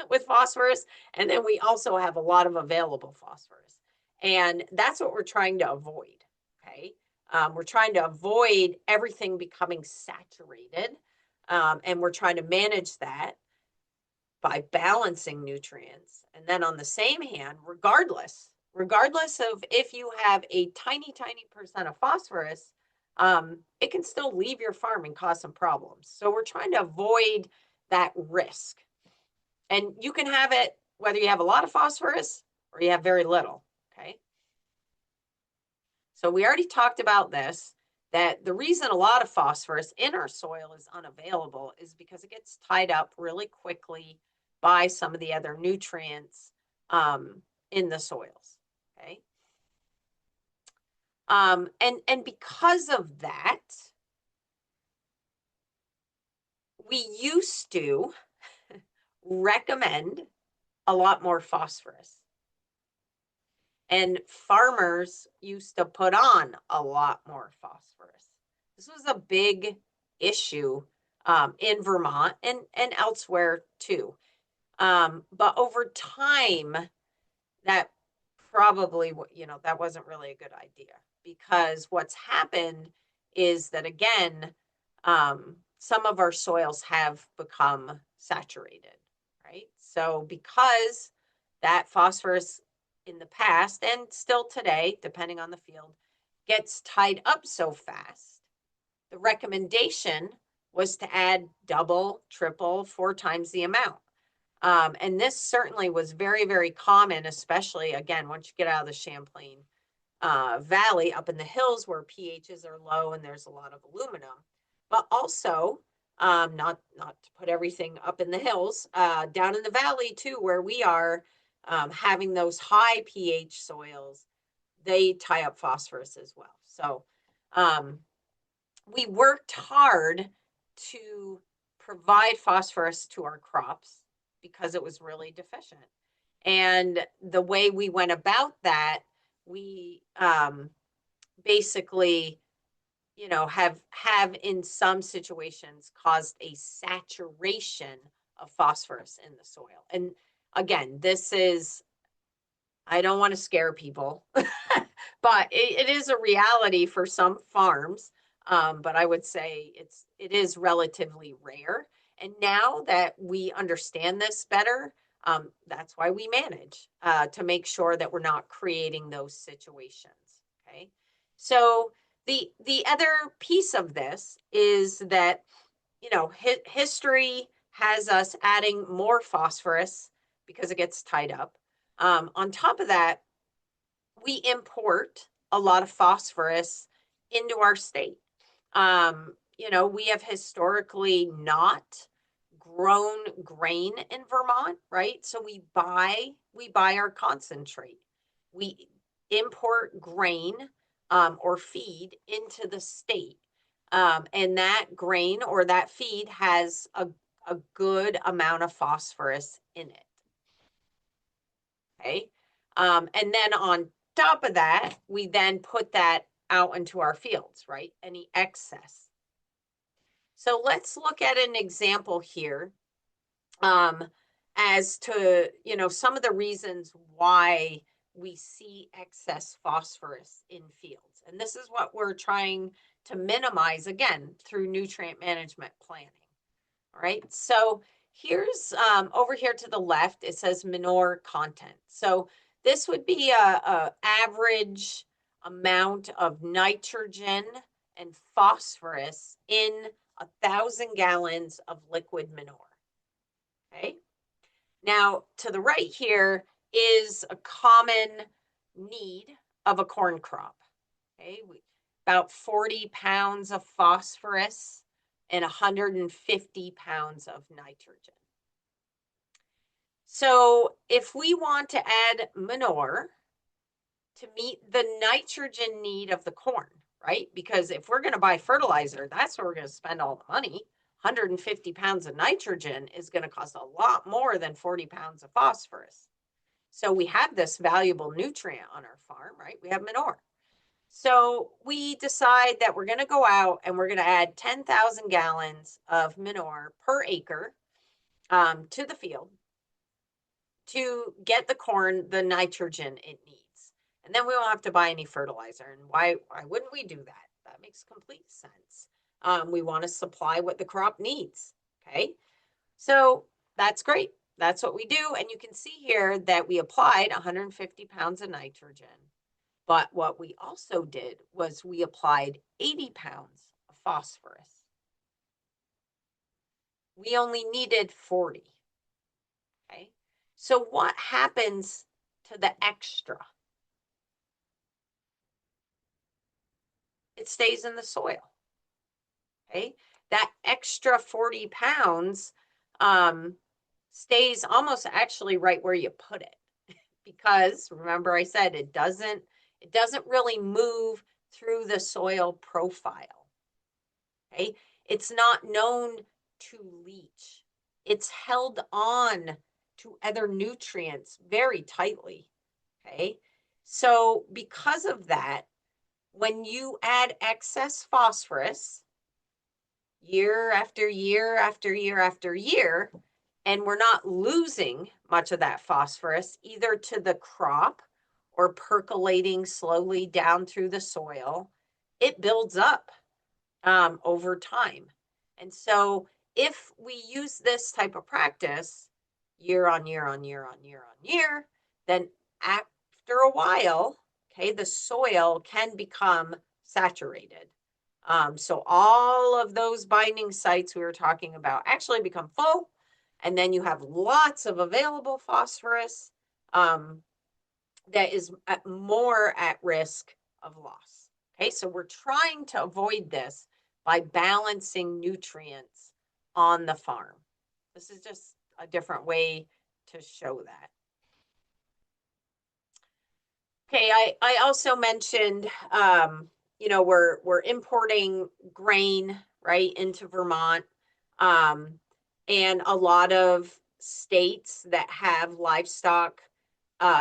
with phosphorus, and then we also have a lot of available phosphorus. And that's what we're trying to avoid. Okay, we're trying to avoid everything becoming saturated, and we're trying to manage that by balancing nutrients. And then on the same hand, regardless of if you have a tiny percent of phosphorus, it can still leave your farm and cause some problems. So we're trying to avoid that risk. And you can have it whether you have a lot of phosphorus or you have very little. Okay. So we already talked about this, that the reason a lot of phosphorus in our soil is unavailable is because it gets tied up really quickly by some of the other nutrients in the soils. Okay. And because of that, we used to recommend a lot more phosphorus. And farmers used to put on a lot more phosphorus. This was a big issue in Vermont and elsewhere too. But over time, that probably, that wasn't really a good idea, because what's happened is that, again, some of our soils have become saturated, right? So because that phosphorus in the past and still today, depending on the field, gets tied up so fast, the recommendation was to add double, triple, 4 times the amount. And this certainly was very, very common, especially again, once you get out of the Champlain valley up in the hills where pHs are low and there's a lot of aluminum. But also, not to put everything up in the hills, down in the valley too, where we are, having those high pH soils, they tie up phosphorus as well. So we worked hard to provide phosphorus to our crops because it was really deficient. And the way we went about that, we basically, have in some situations caused a saturation of phosphorus in the soil. And again, this is, I don't want to scare people, but it is a reality for some farms. But I would say it is relatively rare. And now that we understand this better, that's why we manage to make sure that we're not creating those situations. Okay. So the other piece of this is that, history has us adding more phosphorus because it gets tied up. On top of that, we import a lot of phosphorus into our state. We have historically not grown grain in Vermont, right? So we buy our concentrate. We import grain or feed into the state. And that grain or that feed has a good amount of phosphorus in it. Okay. And then on top of that, we then put that out into our fields, right? Any excess. So let's look at an example here as to, some of the reasons why we see excess phosphorus in fields. And this is what we're trying to minimize, again, through nutrient management planning. All right. So here's over here to the left, it says manure content. So this would be a average amount of nitrogen and phosphorus in 1,000 gallons of liquid manure. Okay. Now to the right here is a common need of a corn crop. Okay. About 40 pounds of phosphorus and 150 pounds of nitrogen. So if we want to add manure to meet the nitrogen need of the corn, right? Because if we're going to buy fertilizer, that's where we're going to spend all the money. 150 pounds of nitrogen is going to cost a lot more than 40 pounds of phosphorus. So we have this valuable nutrient on our farm, right? We have manure. So we decide that we're going to go out and we're going to add 10,000 gallons of manure per acre to the field to get the corn the nitrogen it needs. And then we won't have to buy any fertilizer. And why wouldn't we do that? That makes complete sense. We want to supply what the crop needs. Okay. So that's great. That's what we do. And you can see here that we applied 150 pounds of nitrogen. But what we also did was we applied 80 pounds of phosphorus. We only needed 40. Okay. So what happens to the extra? It stays in the soil. Okay. That extra 40 pounds stays almost actually right where you put it. Because remember I said it doesn't really move through the soil profile. Okay. It's not known to leach. It's held on to other nutrients very tightly. Okay. So because of that, when you add excess phosphorus year after year after year after year, and we're not losing much of that phosphorus either to the crop or percolating slowly down through the soil, it builds up over time. And so if we use this type of practice year on year on year on year on year, then after a while, okay, the soil can become saturated. So all of those binding sites we were talking about actually become full, and then you have lots of available phosphorus that is more at risk of loss. Okay, so we're trying to avoid this by balancing nutrients on the farm. This is just a different way to show that. Okay, I also mentioned, we're importing grain right into Vermont, and a lot of states that have livestock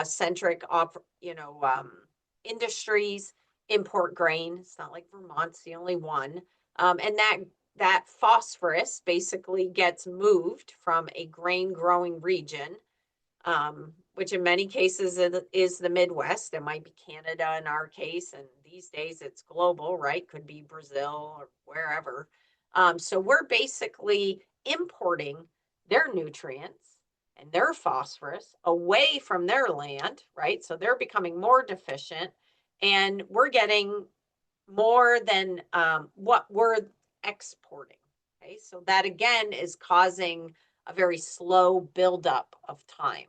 centric industries import grain. It's not like Vermont's the only one, and that phosphorus basically gets moved from a grain growing region, which in many cases is the Midwest. It might be Canada in our case, and these days it's global, right? Could be Brazil or wherever. So we're basically importing their nutrients and their phosphorus away from their land, right? So they're becoming more deficient, and we're getting more than what we're exporting. Okay, so that again is causing a very slow buildup of time.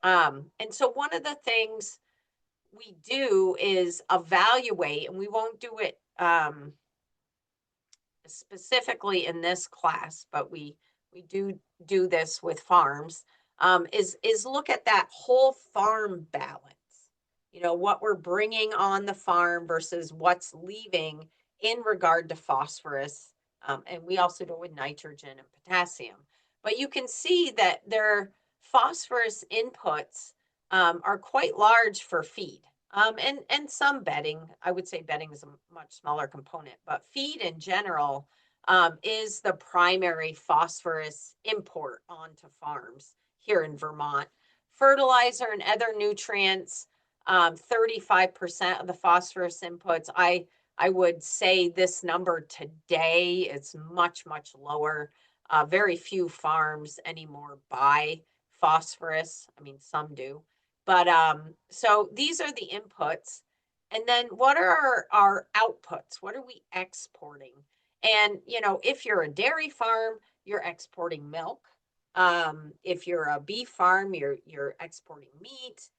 And so one of the things we do is evaluate, and we won't do it specifically in this class, but we do this with farms, is look at that whole farm balance. You know, what we're bringing on the farm versus what's leaving in regard to phosphorus. And we also do it with nitrogen and potassium. But you can see that their phosphorus inputs are quite large for feed. And some bedding. I would say bedding is a much smaller component, but feed in general is the primary phosphorus import onto farms here in Vermont. Fertilizer and other nutrients, 35% of the phosphorus inputs. I would say this number today is much, much lower. Very few farms anymore buy phosphorus. I mean, some do. But so these are the inputs. And then what are our outputs? What are we exporting? And, you know, if you're a dairy farm, you're exporting milk. If you're a beef farm, you're exporting meat,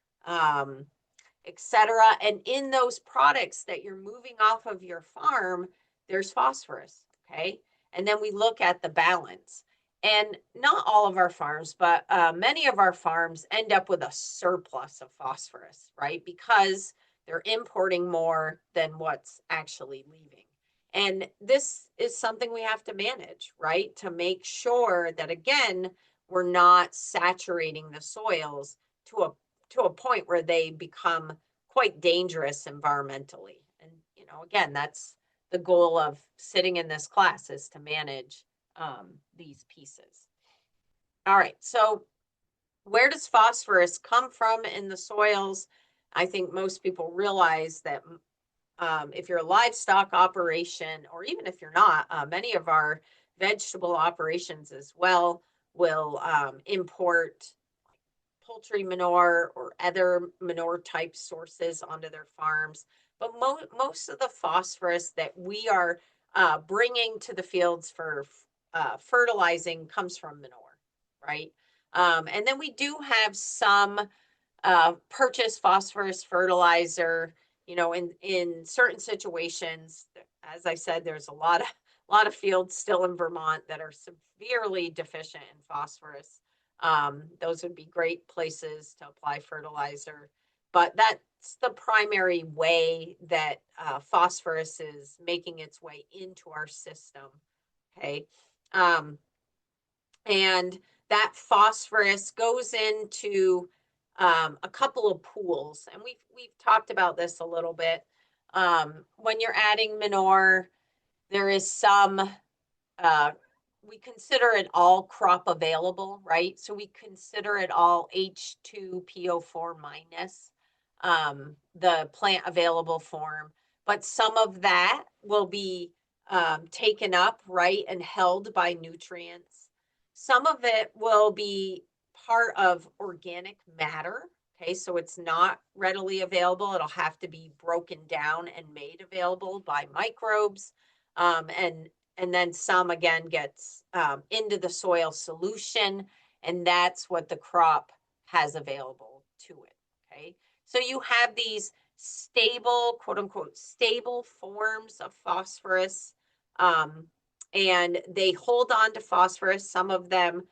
etc. And in those products that you're moving off of your farm, there's phosphorus. Okay. And then we look at the balance. And not all of our farms, but many of our farms end up with a surplus of phosphorus, right? Because they're importing more than what's actually leaving. And this is something we have to manage, right? To make sure that, again, we're not saturating the soils to a point where they become quite dangerous environmentally. And, you know, again, that's the goal of sitting in this class, is to manage these pieces. All right, so where does phosphorus come from in the soils? I think most people realize that if you're a livestock operation, or even if you're not, many of our vegetable operations as well will import poultry manure or other manure type sources onto their farms. But most of the phosphorus that we are bringing to the fields for fertilizing comes from manure, right? And then we do have some purchase phosphorus fertilizer, you know, in certain situations. As I said, there's a lot of fields still in Vermont that are severely deficient in phosphorus. Those would be great places to apply fertilizer, but that's the primary way that phosphorus is making its way into our system. Okay. And that phosphorus goes into a couple of pools, and we've talked about this a little bit. When you're adding manure, there is some we consider it all crop available, right? So we consider it all H2PO4 minus, the plant available form. But some of that will be taken up, right, and held by nutrients. Some of it will be part of organic matter. Okay, so it's not readily available. It'll have to be broken down and made available by microbes. Um, and and then some again gets into the soil solution, and that's what the crop has available to it. Okay, so you have these stable, quote unquote, stable forms of phosphorus, um, and they hold on to phosphorus. Some of them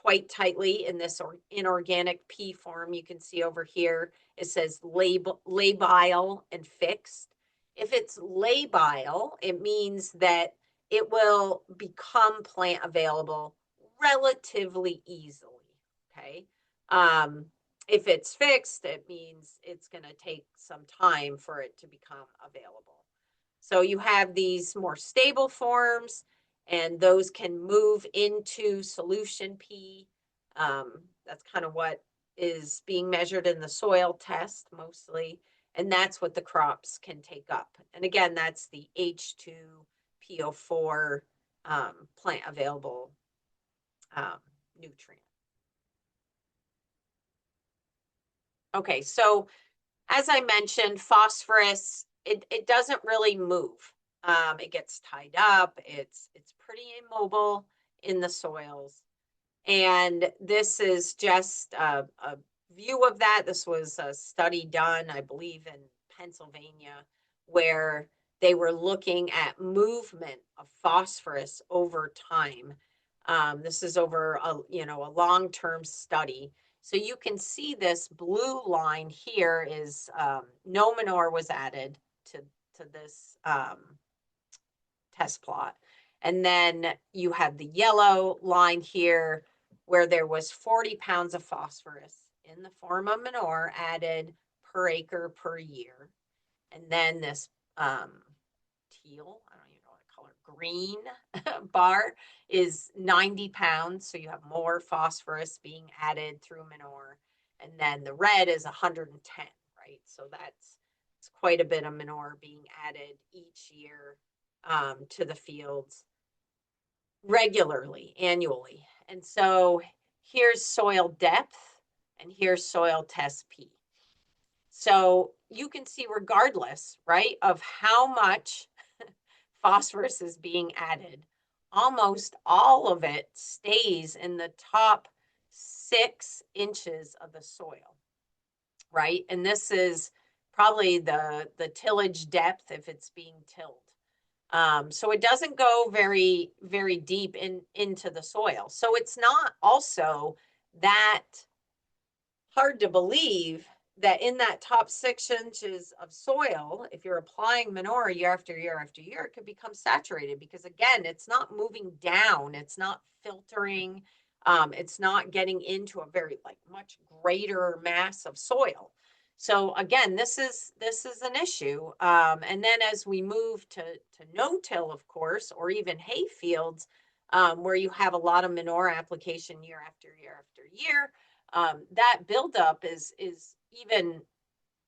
quite tightly in this inorganic P form. You can see over here, it says labile and fixed. If it's labile, it means that it will become plant available relatively easily. Okay. Um, if it's fixed, it means it's going to take some time for it to become available. So you have these more stable forms, and those can move into solution P. That's kind of what is being measured in the soil test mostly, and that's what the crops can take up. And again, that's the H2PO4 plant available um, nutrient. Okay, so as I mentioned, phosphorus, it doesn't really move. It gets tied up. It's pretty immobile in the soils. And this is just a view of that. This was a study done, I believe, in Pennsylvania, where they were looking at movement of phosphorus over time. This is over a long-term study. So you can see this blue line here is no manure was added to this test plot. And then you have the yellow line here where there was 40 pounds of phosphorus in the form of manure added per acre per year. And then this teal, I don't even know what to call it, green bar is 90 pounds. So you have more phosphorus being added through manure. And then the red is 110, right? So that's it's quite a bit of manure being added each year to the fields regularly, annually. And so here's soil depth and here's soil test P. So you can see, regardless, right, of how much phosphorus is being added, almost all of it stays in the top 6 inches of the soil, right? And this is probably the tillage depth if it's being tilled. So it doesn't go very, very deep into the soil. So it's not also that hard to believe that in that top 6 inches of soil, if you're applying manure year after year after year, it could become saturated because, again, it's not moving down, it's not filtering, it's not getting into a very much greater mass of soil. So again, this is an issue. And then as we move to no-till, of course, or even hay fields, where you have a lot of manure application year after year after year, that buildup is even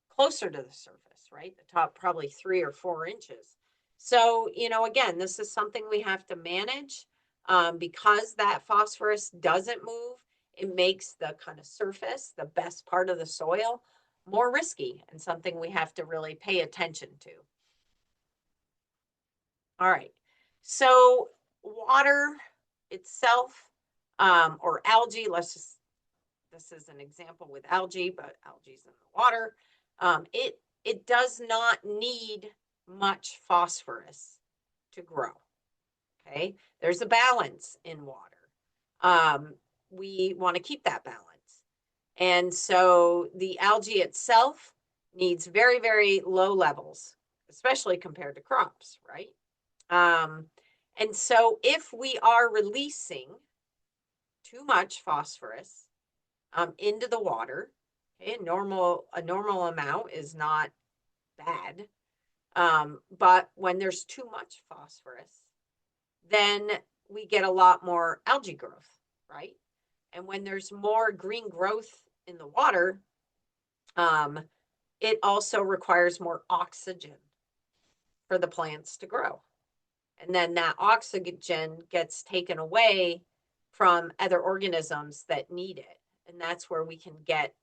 closer to the surface, right? The top probably 3 or 4 inches. So, again, this is something we have to manage because that phosphorus doesn't move. It makes the kind of surface, the best part of the soil, more risky and something we have to really pay attention to. All right. So water itself, or algae, this is an example with algae, but algae's in the water. It does not need much phosphorus to grow. Okay, there's a balance in water. We want to keep that balance. And so the algae itself needs very, very low levels, especially compared to crops, right? And so if we are releasing too much phosphorus into the water, okay, a normal amount is not bad. But when there's too much phosphorus, then we get a lot more algae growth, right? And when there's more green growth in the water, it also requires more oxygen for the plants to grow. And then that oxygen gets taken away from other organisms that need it. And that's where we can get,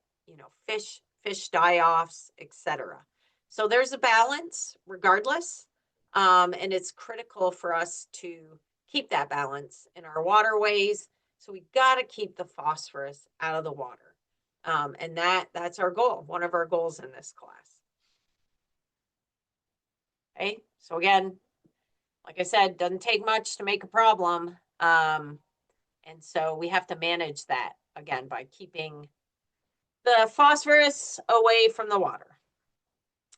fish die-offs, etc. So there's a balance regardless. And it's critical for us to keep that balance in our waterways. So we got to keep the phosphorus out of the water. And that's our goal, one of our goals in this class. Okay, so again, like I said, doesn't take much to make a problem. And so we have to manage that, again, by keeping the phosphorus away from the water.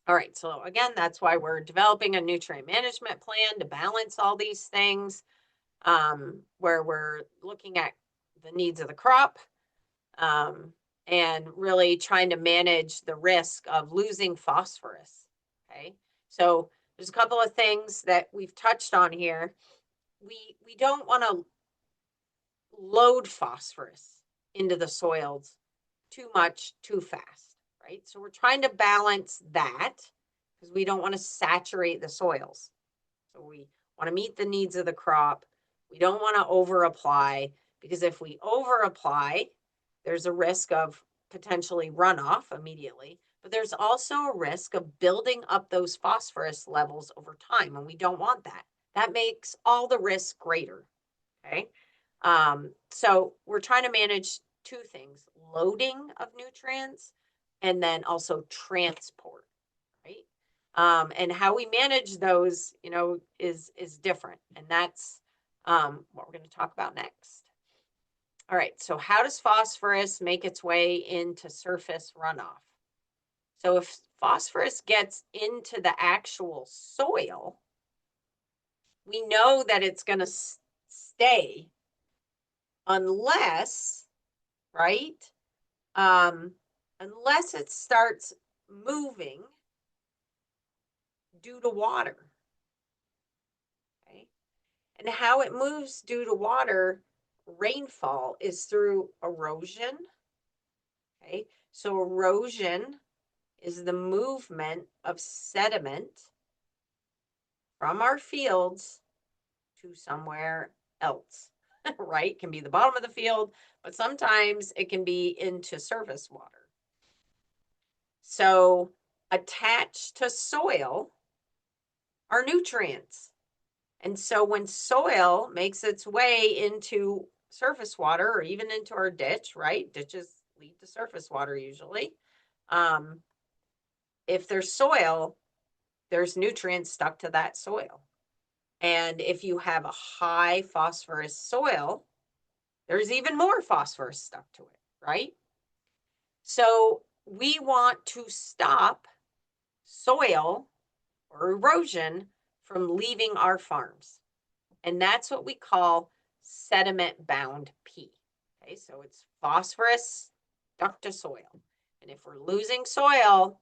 All right, so again, that's why we're developing a nutrient management plan to balance all these things, where we're looking at the needs of the crop, and really trying to manage the risk of losing phosphorus. Okay, so there's a couple of things that we've touched on here. We don't want to load phosphorus into the soils too much too fast, right? So we're trying to balance that because we don't want to saturate the soils. So we want to meet the needs of the crop. We don't want to over apply, because if we over apply, there's a risk of potentially runoff immediately, but there's also a risk of building up those phosphorus levels over time, and we don't want that. That makes all the risk greater. Okay. So we're trying to manage two things: loading of nutrients and then also transport, right? And how we manage those, is different. And that's what we're going to talk about next. All right, so how does phosphorus make its way into surface runoff? So if phosphorus gets into the actual soil, we know that it's going to stay unless, right? Unless it starts moving due to water. Okay. And how it moves due to water, rainfall, is through erosion. Okay. So erosion is the movement of sediment from our fields to somewhere else, right? It can be the bottom of the field, but sometimes it can be into surface water. So attached to soil are nutrients. And so when soil makes its way into surface water, or even into our ditch, right? Ditches lead to surface water usually. If there's soil, there's nutrients stuck to that soil. And if you have a high phosphorus soil, there's even more phosphorus stuck to it, right? So we want to stop soil or erosion from leaving our farms. And that's what we call sediment bound P. Okay, so it's phosphorus stuck to soil. And if we're losing soil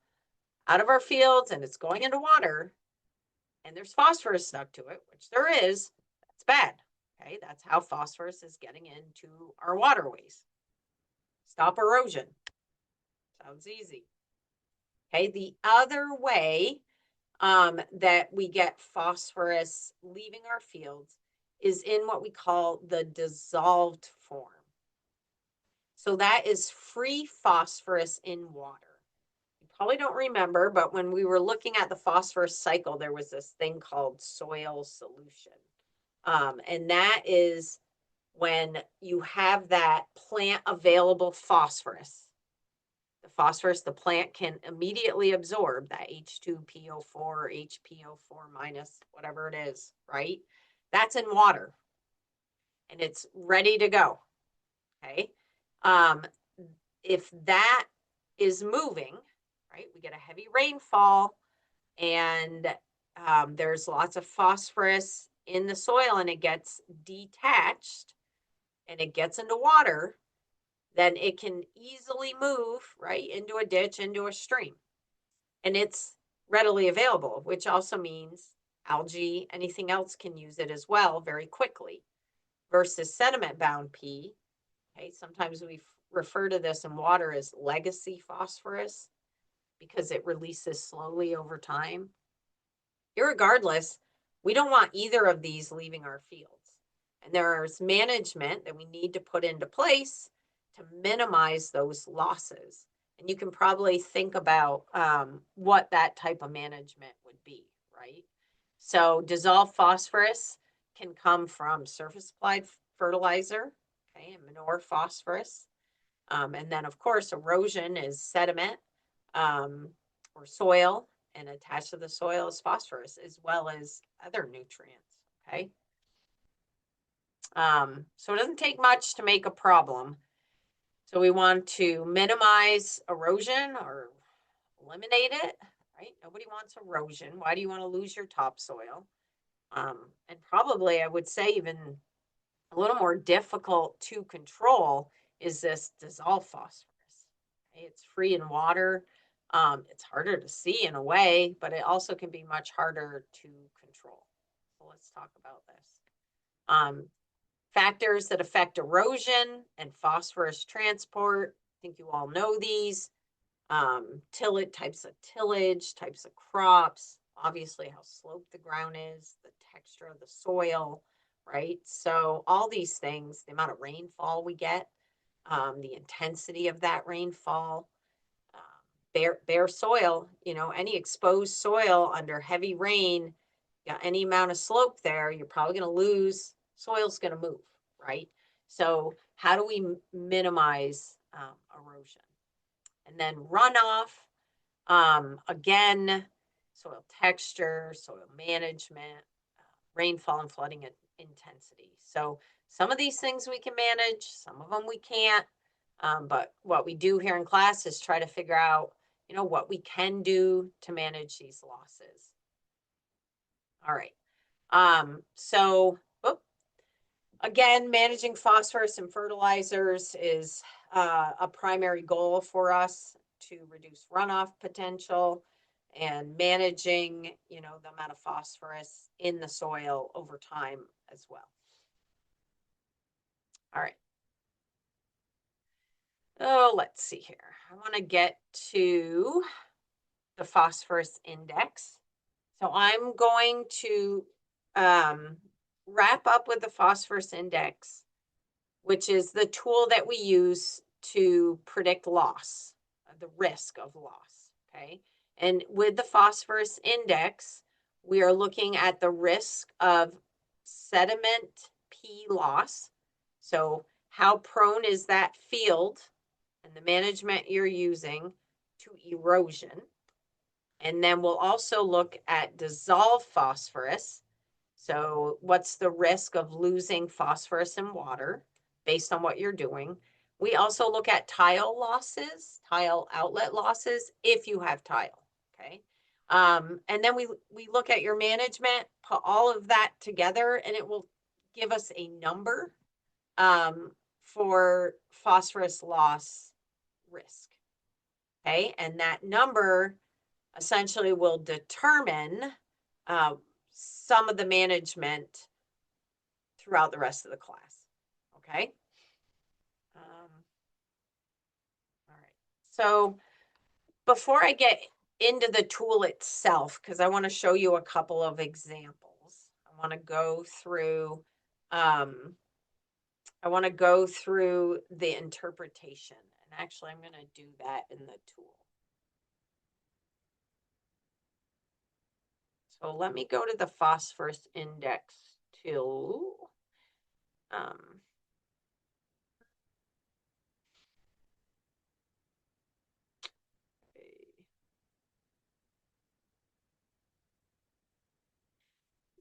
out of our fields and it's going into water and there's phosphorus stuck to it, which there is, that's bad. Okay, that's how phosphorus is getting into our waterways. Stop erosion. Sounds easy. Okay, the other way that we get phosphorus leaving our fields is in what we call the dissolved form. So that is free phosphorus in water. You probably don't remember, but when we were looking at the phosphorus cycle, there was this thing called soil solution. And that is when you have that plant available phosphorus. The phosphorus the plant can immediately absorb, that H2PO4, HPO4 minus, whatever it is, right? That's in water and it's ready to go. Okay. If that is moving, right, we get a heavy rainfall and there's lots of phosphorus in the soil and it gets detached and it gets into water, then it can easily move, right, into a ditch, into a stream. And it's readily available, which also means algae, anything else can use it as well very quickly. Versus sediment bound P, okay, sometimes we refer to this in water as legacy phosphorus because it releases slowly over time. Irregardless, we don't want either of these leaving our fields. And there's management that we need to put into place to minimize those losses. And you can probably think about what that type of management would be, right? So dissolved phosphorus can come from surface applied fertilizer, okay, and manure phosphorus. And then, of course, erosion is sediment um, or soil, and attached to the soil is phosphorus as well as other nutrients, okay? So it doesn't take much to make a problem. So we want to minimize erosion or eliminate it, right? Nobody wants erosion. Why do you want to lose your topsoil? And probably I would say even a little more difficult to control is this dissolved phosphorus. Okay? It's free in water. It's harder to see in a way, but it also can be much harder to control. So let's talk about this. Um, Factors that affect erosion and phosphorus transport. I think you all know these. Types of tillage, types of crops, obviously how sloped the ground is, the texture of the soil, right? So all these things, the amount of rainfall we get, the intensity of that rainfall, um, bare soil, any exposed soil under heavy rain, got any amount of slope there, you're probably going to lose. Soil's going to move, right? So how do we minimize erosion? And then runoff, again, soil texture, soil management, rainfall and flooding intensity. So some of these things we can manage, some of them we can't. But what we do here in class is try to figure out, what we can do to manage these losses. All right. So again, managing phosphorus and fertilizers is a primary goal for us to reduce runoff potential and managing, the amount of phosphorus in the soil over time as well. All right. Oh, let's see here. I want to get to the phosphorus index. So I'm going to wrap up with the phosphorus index, which is the tool that we use to predict loss, the risk of loss, okay? And with the phosphorus index, we are looking at the risk of sediment P loss. So how prone is that field and the management you're using to erosion? And then we'll also look at dissolved phosphorus. So what's the risk of losing phosphorus in water based on what you're doing? We also look at tile losses, tile outlet losses, if you have tile, okay? And then we look at your management, put all of that together, and it will give us a number for phosphorus loss risk, okay? And that number essentially will determine some of the management throughout the rest of the class. Okay. All right. So before I get into the tool itself, because I want to show you a couple of examples, I want to go through. I want to go through the interpretation, and actually, I'm going to do that in the tool. So let me go to the phosphorus index tool.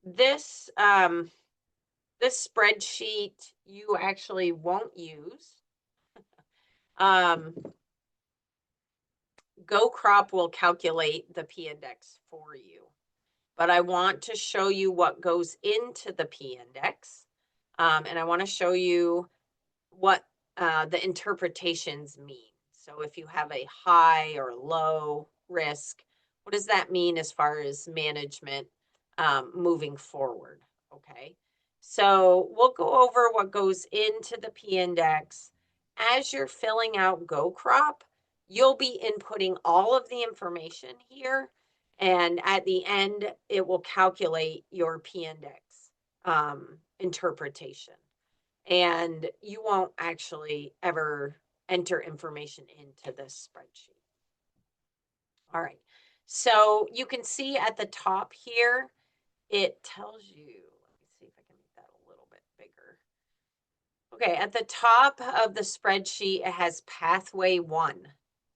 This this spreadsheet you actually won't use. GoCrop will calculate the P index for you, but I want to show you what goes into the P index, and I want to show you what the interpretations mean. So if you have a high or low risk, what does that mean as far as management moving forward? Okay, so we'll go over what goes into the P index. As you're filling out GoCrop, you'll be inputting all of the information here, and at the end, it will calculate your P index interpretation. And you won't actually ever enter information into this spreadsheet. All right, so you can see at the top here, it tells you, let me see if I can make that a little bit bigger. Okay, at the top of the spreadsheet, it has pathway 1,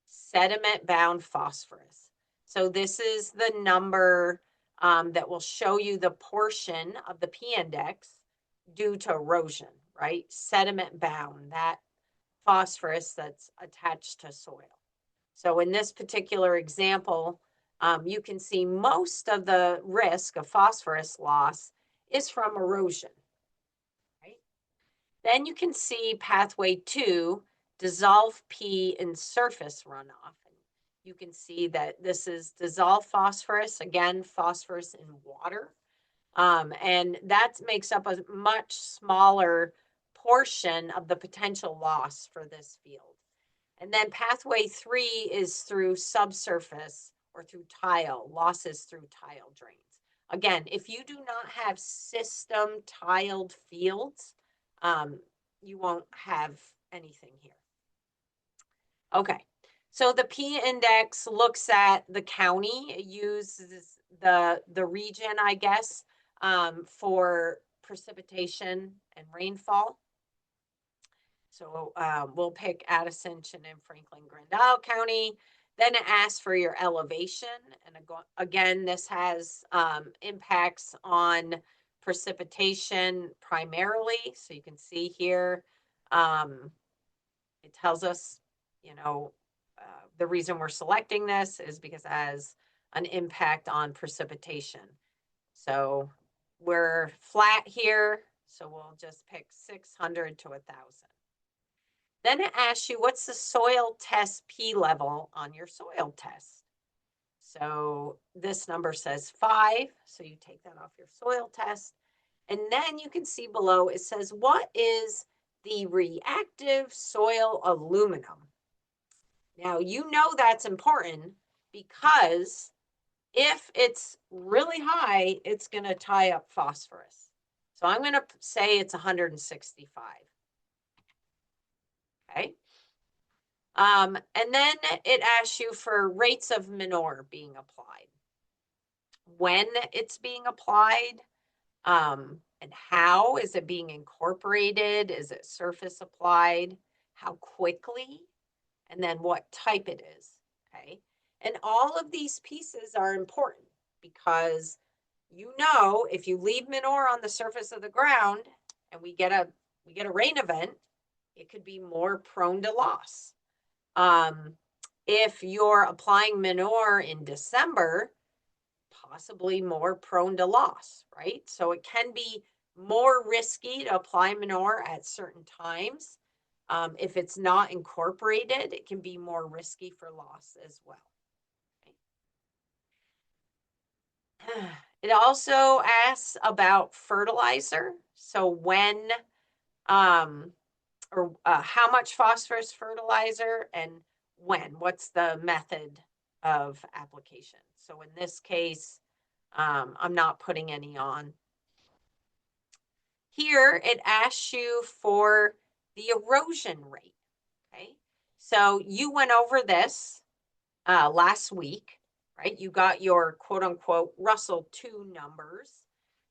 sediment bound phosphorus. So this is the number that will show you the portion of the p-index due to erosion, right? Sediment bound, that phosphorus that's attached to soil. So in this particular example, you can see most of the risk of phosphorus loss is from erosion, right? Then you can see pathway 2, dissolve P in surface runoff. And you can see that this is dissolved phosphorus, again, phosphorus in water. And that makes up a much smaller portion of the potential loss for this field. And then pathway 3 is through subsurface or through tile, losses through tile drains. Again, if you do not have system tiled fields, you won't have anything here. Okay, so the p-index looks at the county. It uses the region, I guess, for precipitation and rainfall. So we'll pick Addison, Chittenden, Franklin, Grandisle County. Then it asks for your elevation. And again, this has impacts on precipitation primarily. So you can see here, it tells us, the reason we're selecting this is because it has an impact on precipitation. So we're flat here, so we'll just pick 600 to 1,000. Then it asks you, what's the soil test P level on your soil test? So this number says 5, so you take that off your soil test. And then you can see below, it says, what is the reactive soil aluminum? Now, you know that's important because if it's really high, it's going to tie up phosphorus. So I'm going to say it's 165. Okay. And then it asks you for rates of manure being applied, when it's being applied, and how is it being incorporated? Is it surface applied? How quickly? And then what type it is, okay? And all of these pieces are important because if you leave manure on the surface of the ground and we get a rain event, it could be more prone to loss. If you're applying manure in December, possibly more prone to loss, right? So it can be more risky to apply manure at certain times. If it's not incorporated, it can be more risky for loss as well. Okay. It also asks about fertilizer. So when, how much phosphorus fertilizer and when, what's the method of application? So in this case, I'm not putting any on. Here, it asks you for the erosion rate, okay? So you went over this last week, right? You got your quote unquote Russell 2 numbers.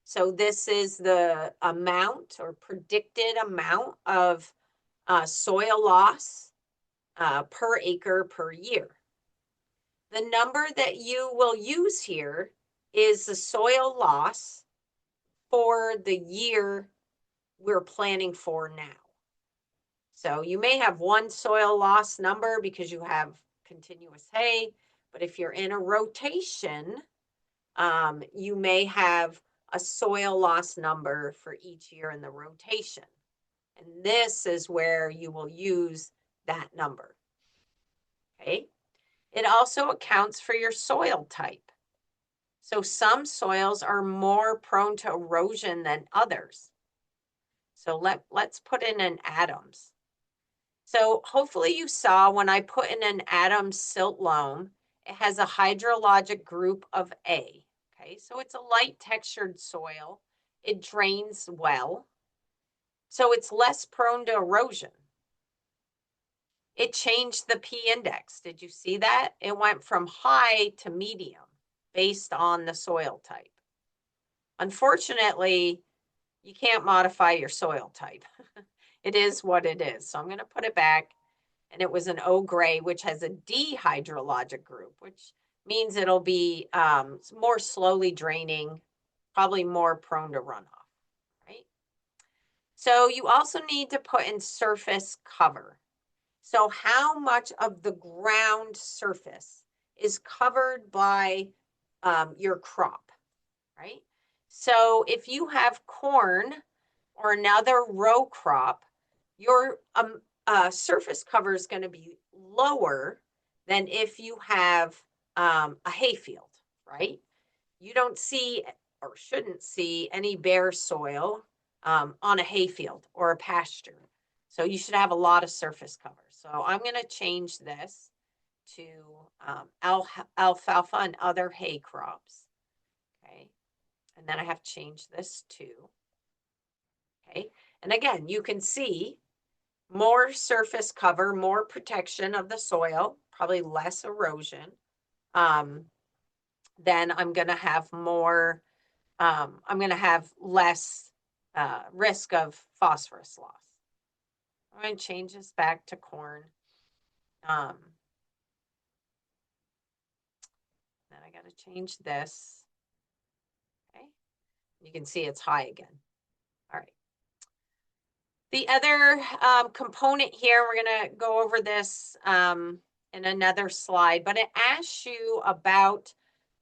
So this is the amount or predicted amount of soil loss per acre per year. The number that you will use here is the soil loss for the year we're planning for now. So you may have one soil loss number because you have continuous hay, but if you're in a rotation, you may have a soil loss number for each year in the rotation. And this is where you will use that number. Okay. It also accounts for your soil type. So some soils are more prone to erosion than others. So let's put in an Adams. So hopefully you saw when I put in an Adams silt loam, it has a hydrologic group of A. Okay, so it's a light textured soil. It drains well. So it's less prone to erosion. it changed the P index. Did you see that? It went from high to medium based on the soil type. Unfortunately, you can't modify your soil type. It is what it is. So I'm going to put it back, and it was an O gray, which has a D hydrologic group, which means it'll be more slowly draining, probably more prone to runoff, right? So you also need to put in surface cover. So how much of the ground surface is covered by your crop, right? So if you have corn or another row crop, your surface cover is going to be lower than if you have a hayfield, right? You don't see or shouldn't see any bare soil on a hayfield or a pasture. So you should have a lot of surface cover. So I'm going to change this to alfalfa and other hay crops. Okay. And then I have to change this to, okay. And again, you can see more surface cover, more protection of the soil, probably less erosion. Then I'm going to have more, I'm going to have less risk of phosphorus loss. I'm going to change this back to corn. Then I got to change this. Okay. You can see it's high again. All right. The other component here, we're going to go over this in another slide, but it asks you about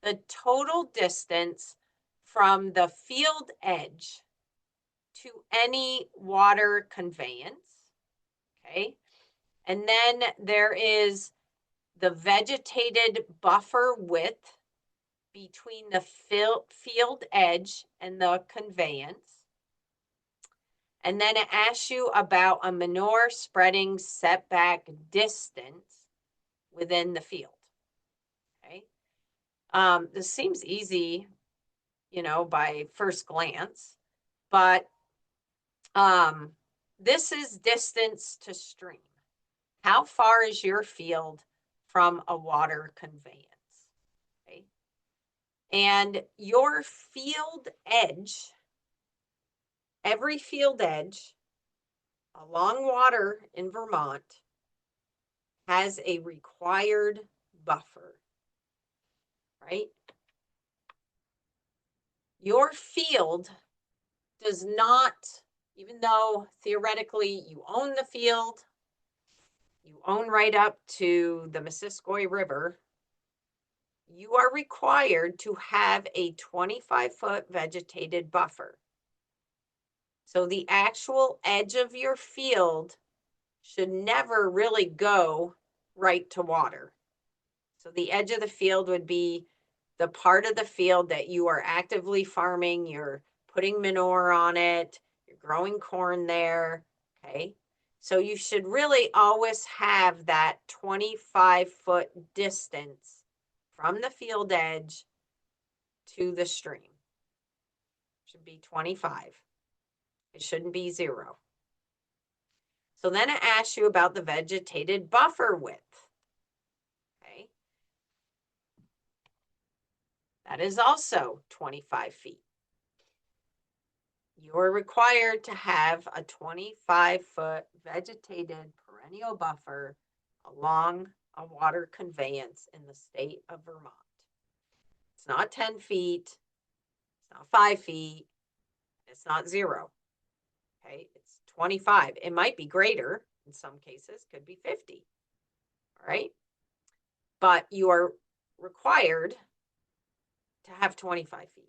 the total distance from the field edge to any water conveyance, okay? And then there is the vegetated buffer width between the field edge and the conveyance. And then it asks you about a manure spreading setback distance within the field, okay? This seems easy, you know, by first glance, but this is distance to stream. How far is your field from a water conveyance? Okay. And your field edge, every field edge along water in Vermont has a required buffer, right? Your field does not, even though theoretically you own the field, you own right up to the Missisquoi River, you are required to have a 25-foot vegetated buffer. So the actual edge of your field should never really go right to water. So the edge of the field would be the part of the field that you are actively farming, you're putting manure on it, you're growing corn there, okay? So you should really always have that 25-foot distance from the field edge to the stream. It should be 25. It shouldn't be 0. So then it asks you about the vegetated buffer width. Okay. That is also 25 feet. You're required to have a 25-foot vegetated perennial buffer along a water conveyance in the state of Vermont. It's not 10 feet, it's not 5 feet, it's not 0. Okay, it's 25. It might be greater in some cases, could be 50. All right, but you are required to have 25 feet.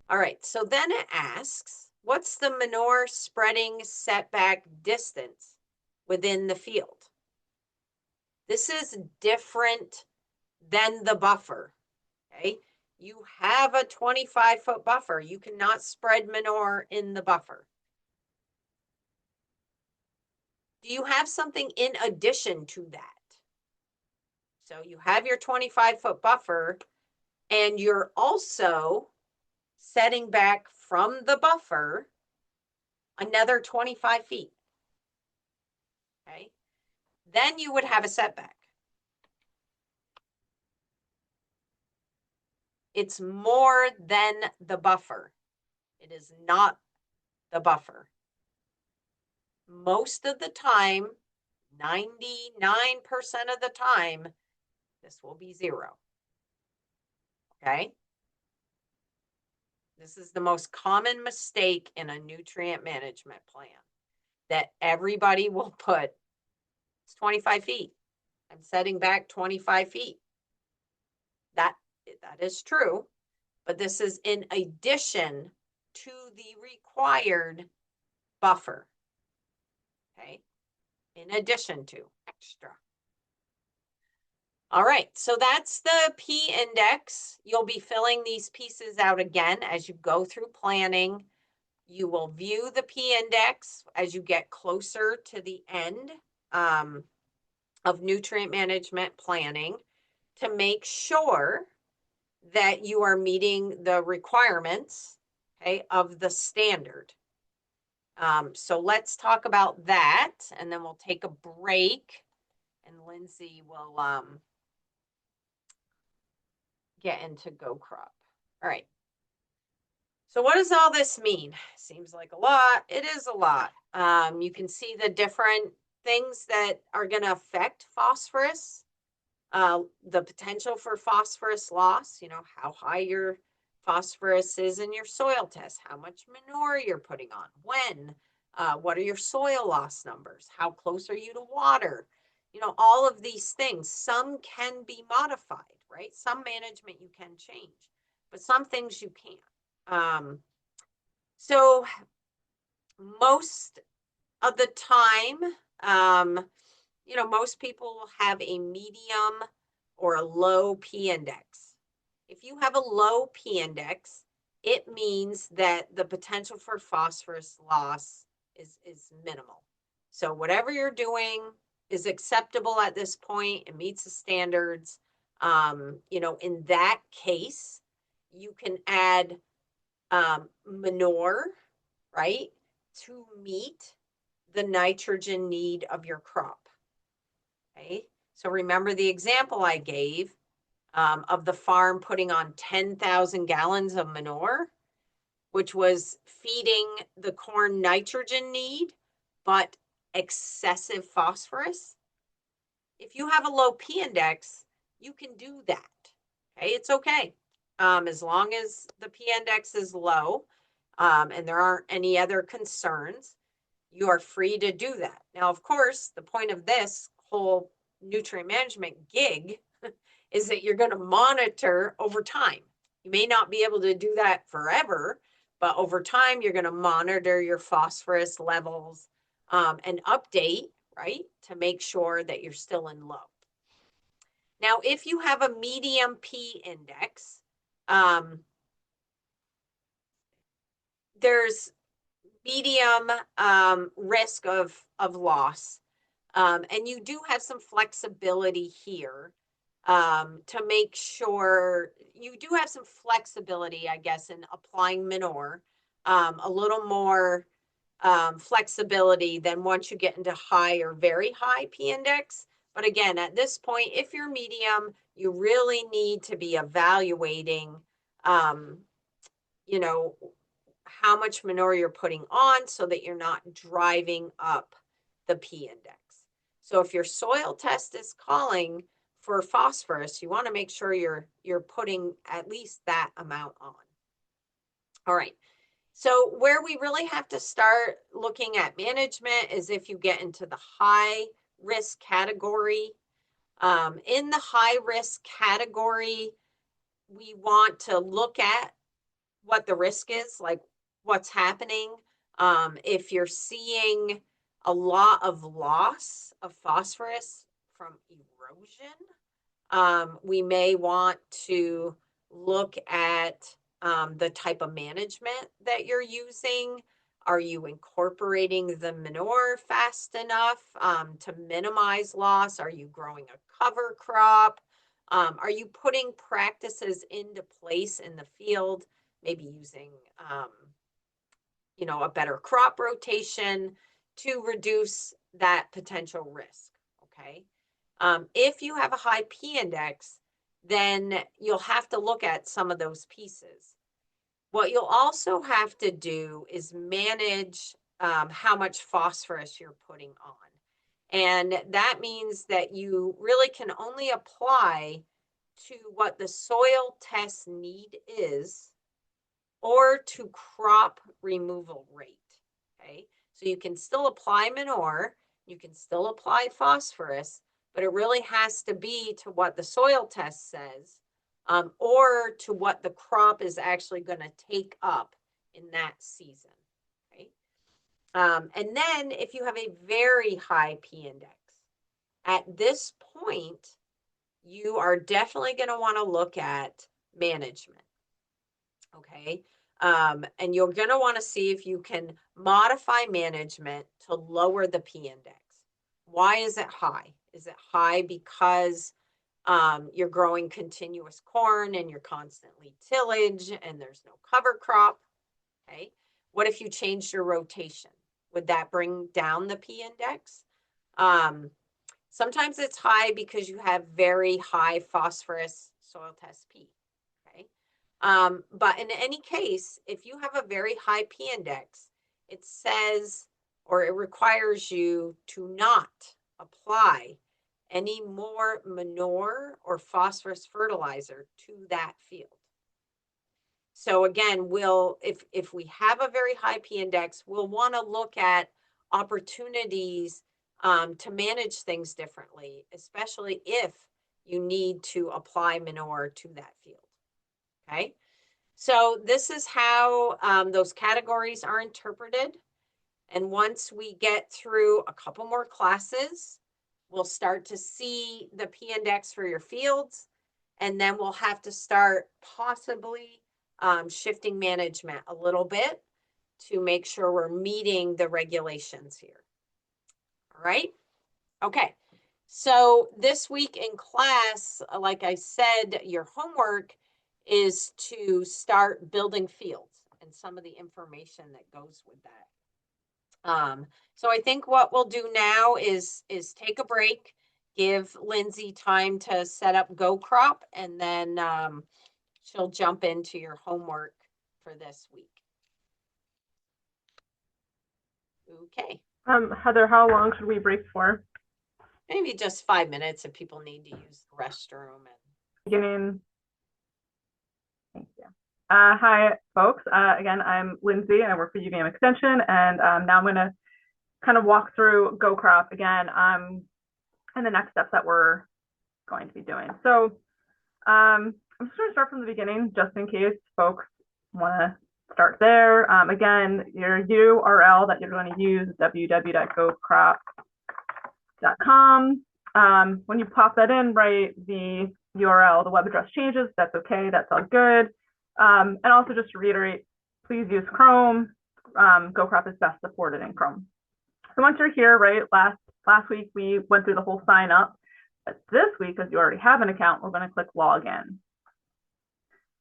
All right, so then it asks, what's the manure spreading setback distance within the field? This is different than the buffer, okay? You have a 25-foot buffer. You cannot spread manure in the buffer. Do you have something in addition to that? So you have your 25-foot buffer, and you're also setting back from the buffer another 25 feet. okay? Then you would have a setback. It's more than the buffer. It is not the buffer. Most of the time, 99% of the time, this will be 0. Okay? This is the most common mistake in a nutrient management plan that everybody will put. It's 25 feet. I'm setting back 25 feet. That is true, but this is in addition to the required buffer. Okay? In addition to extra. All right, so that's the P index. You'll be filling these pieces out again as you go through planning. You will view the P index as you get closer to the end of nutrient management planning to make sure that you are meeting the requirements, okay, of the standard. So let's talk about that, and then we'll take a break, and Lindsay will get into Go Crop. All right. So what does all this mean? Seems like a lot. It is a lot. You can see the different things that are going to affect phosphorus, the potential for phosphorus loss, how high your phosphorus is in your soil test, how much manure you're putting on, when, what are your soil loss numbers, how close are you to water, all of these things. Some can be modified, right? Some management you can change, but some things you can't. So most of the time, most people will have a medium or a low P index. If you have a low P index, it means that the potential for phosphorus loss is minimal. So whatever you're doing is acceptable at this point. It meets the standards. In that case, you can add manure, right, to meet the nitrogen need of your crop. Okay, so remember the example I gave of the farm putting on 10,000 gallons of manure, which was feeding the corn nitrogen need, but excessive phosphorus. If you have a low P index, you can do that. Okay, it's okay. As long as the P index is low and there aren't any other concerns, you are free to do that. Now, of course, the point of this whole nutrient management gig is that you're going to monitor over time. You may not be able to do that forever, but over time, you're going to monitor your phosphorus levels and update, right, to make sure that you're still in low. Now, if you have a medium P index, there's medium risk of loss. And you do have some flexibility here to make sure you do have some flexibility, I guess, in applying manure, a little more flexibility than once you get into high or very high P index. But again, at this point, if you're medium, you really need to be evaluating, how much manure you're putting on so that you're not driving up the P index. So if your soil test is calling for phosphorus, you want to make sure you're putting at least that amount on. All right. So where we really have to start looking at management is if you get into the high risk category. In the high risk category, we want to look at what the risk is, like what's happening. If you're seeing a lot of loss of phosphorus from erosion, we may want to look at the type of management that you're using. Are you incorporating the manure fast enough to minimize loss? Are you growing a cover crop? Are you putting practices into place in the field, maybe using, a better crop rotation to reduce that potential risk, okay? If you have a high P index, then you'll have to look at some of those pieces. What you'll also have to do is manage how much phosphorus you're putting on. And that means that you really can only apply to what the soil test need is or to crop removal rate, okay? So you can still apply manure, you can still apply phosphorus, but it really has to be to what the soil test says, or to what the crop is actually going to take up in that season, okay? And then if you have a very high P index, at this point, you are definitely going to want to look at management, okay? And you're going to want to see if you can modify management to lower the P index. Why is it high? Is it high because you're growing continuous corn and you're constantly tillage and there's no cover crop? Okay. What if you changed your rotation? Would that bring down the P index? Sometimes it's high because you have very high phosphorus soil test P. Okay. But in any case, if you have a very high P index, it says, or it requires you to not apply any more manure or phosphorus fertilizer to that field. So again, if we have a very high P index, we'll want to look at opportunities to manage things differently, especially if you need to apply manure to that field. Okay, so this is how those categories are interpreted. And once we get through a couple more classes, we'll start to see the P index for your fields. And then we'll have to start possibly shifting management a little bit to make sure we're meeting the regulations here. All right. Okay. So this week in class, like I said, your homework is to start building fields and some of the information that goes with that. So I think what we'll do now is take a break, give Lindsay time to set up GoCrop, and then she'll jump into your homework for this week. Okay. Heather, how long should we break for? Maybe just 5 minutes if people need to use the restroom. Beginning. Thank you. Hi, folks. Again, I'm Lindsay, and I work for UVM Extension, and now I'm going to kind of walk through GoCrop again and the next steps that we're going to be doing. So I'm just going to start from the beginning, just in case folks want to start there. Again, your URL that you're going to use is www.gocrop.com. When you pop that in, right, the URL, the web address changes. That's okay. That's all good. And also just to reiterate, please use Chrome. GoCrop is best supported in Chrome. So once you're here, right, last week we went through the whole sign up. But this week, as you already have an account, we're going to click login.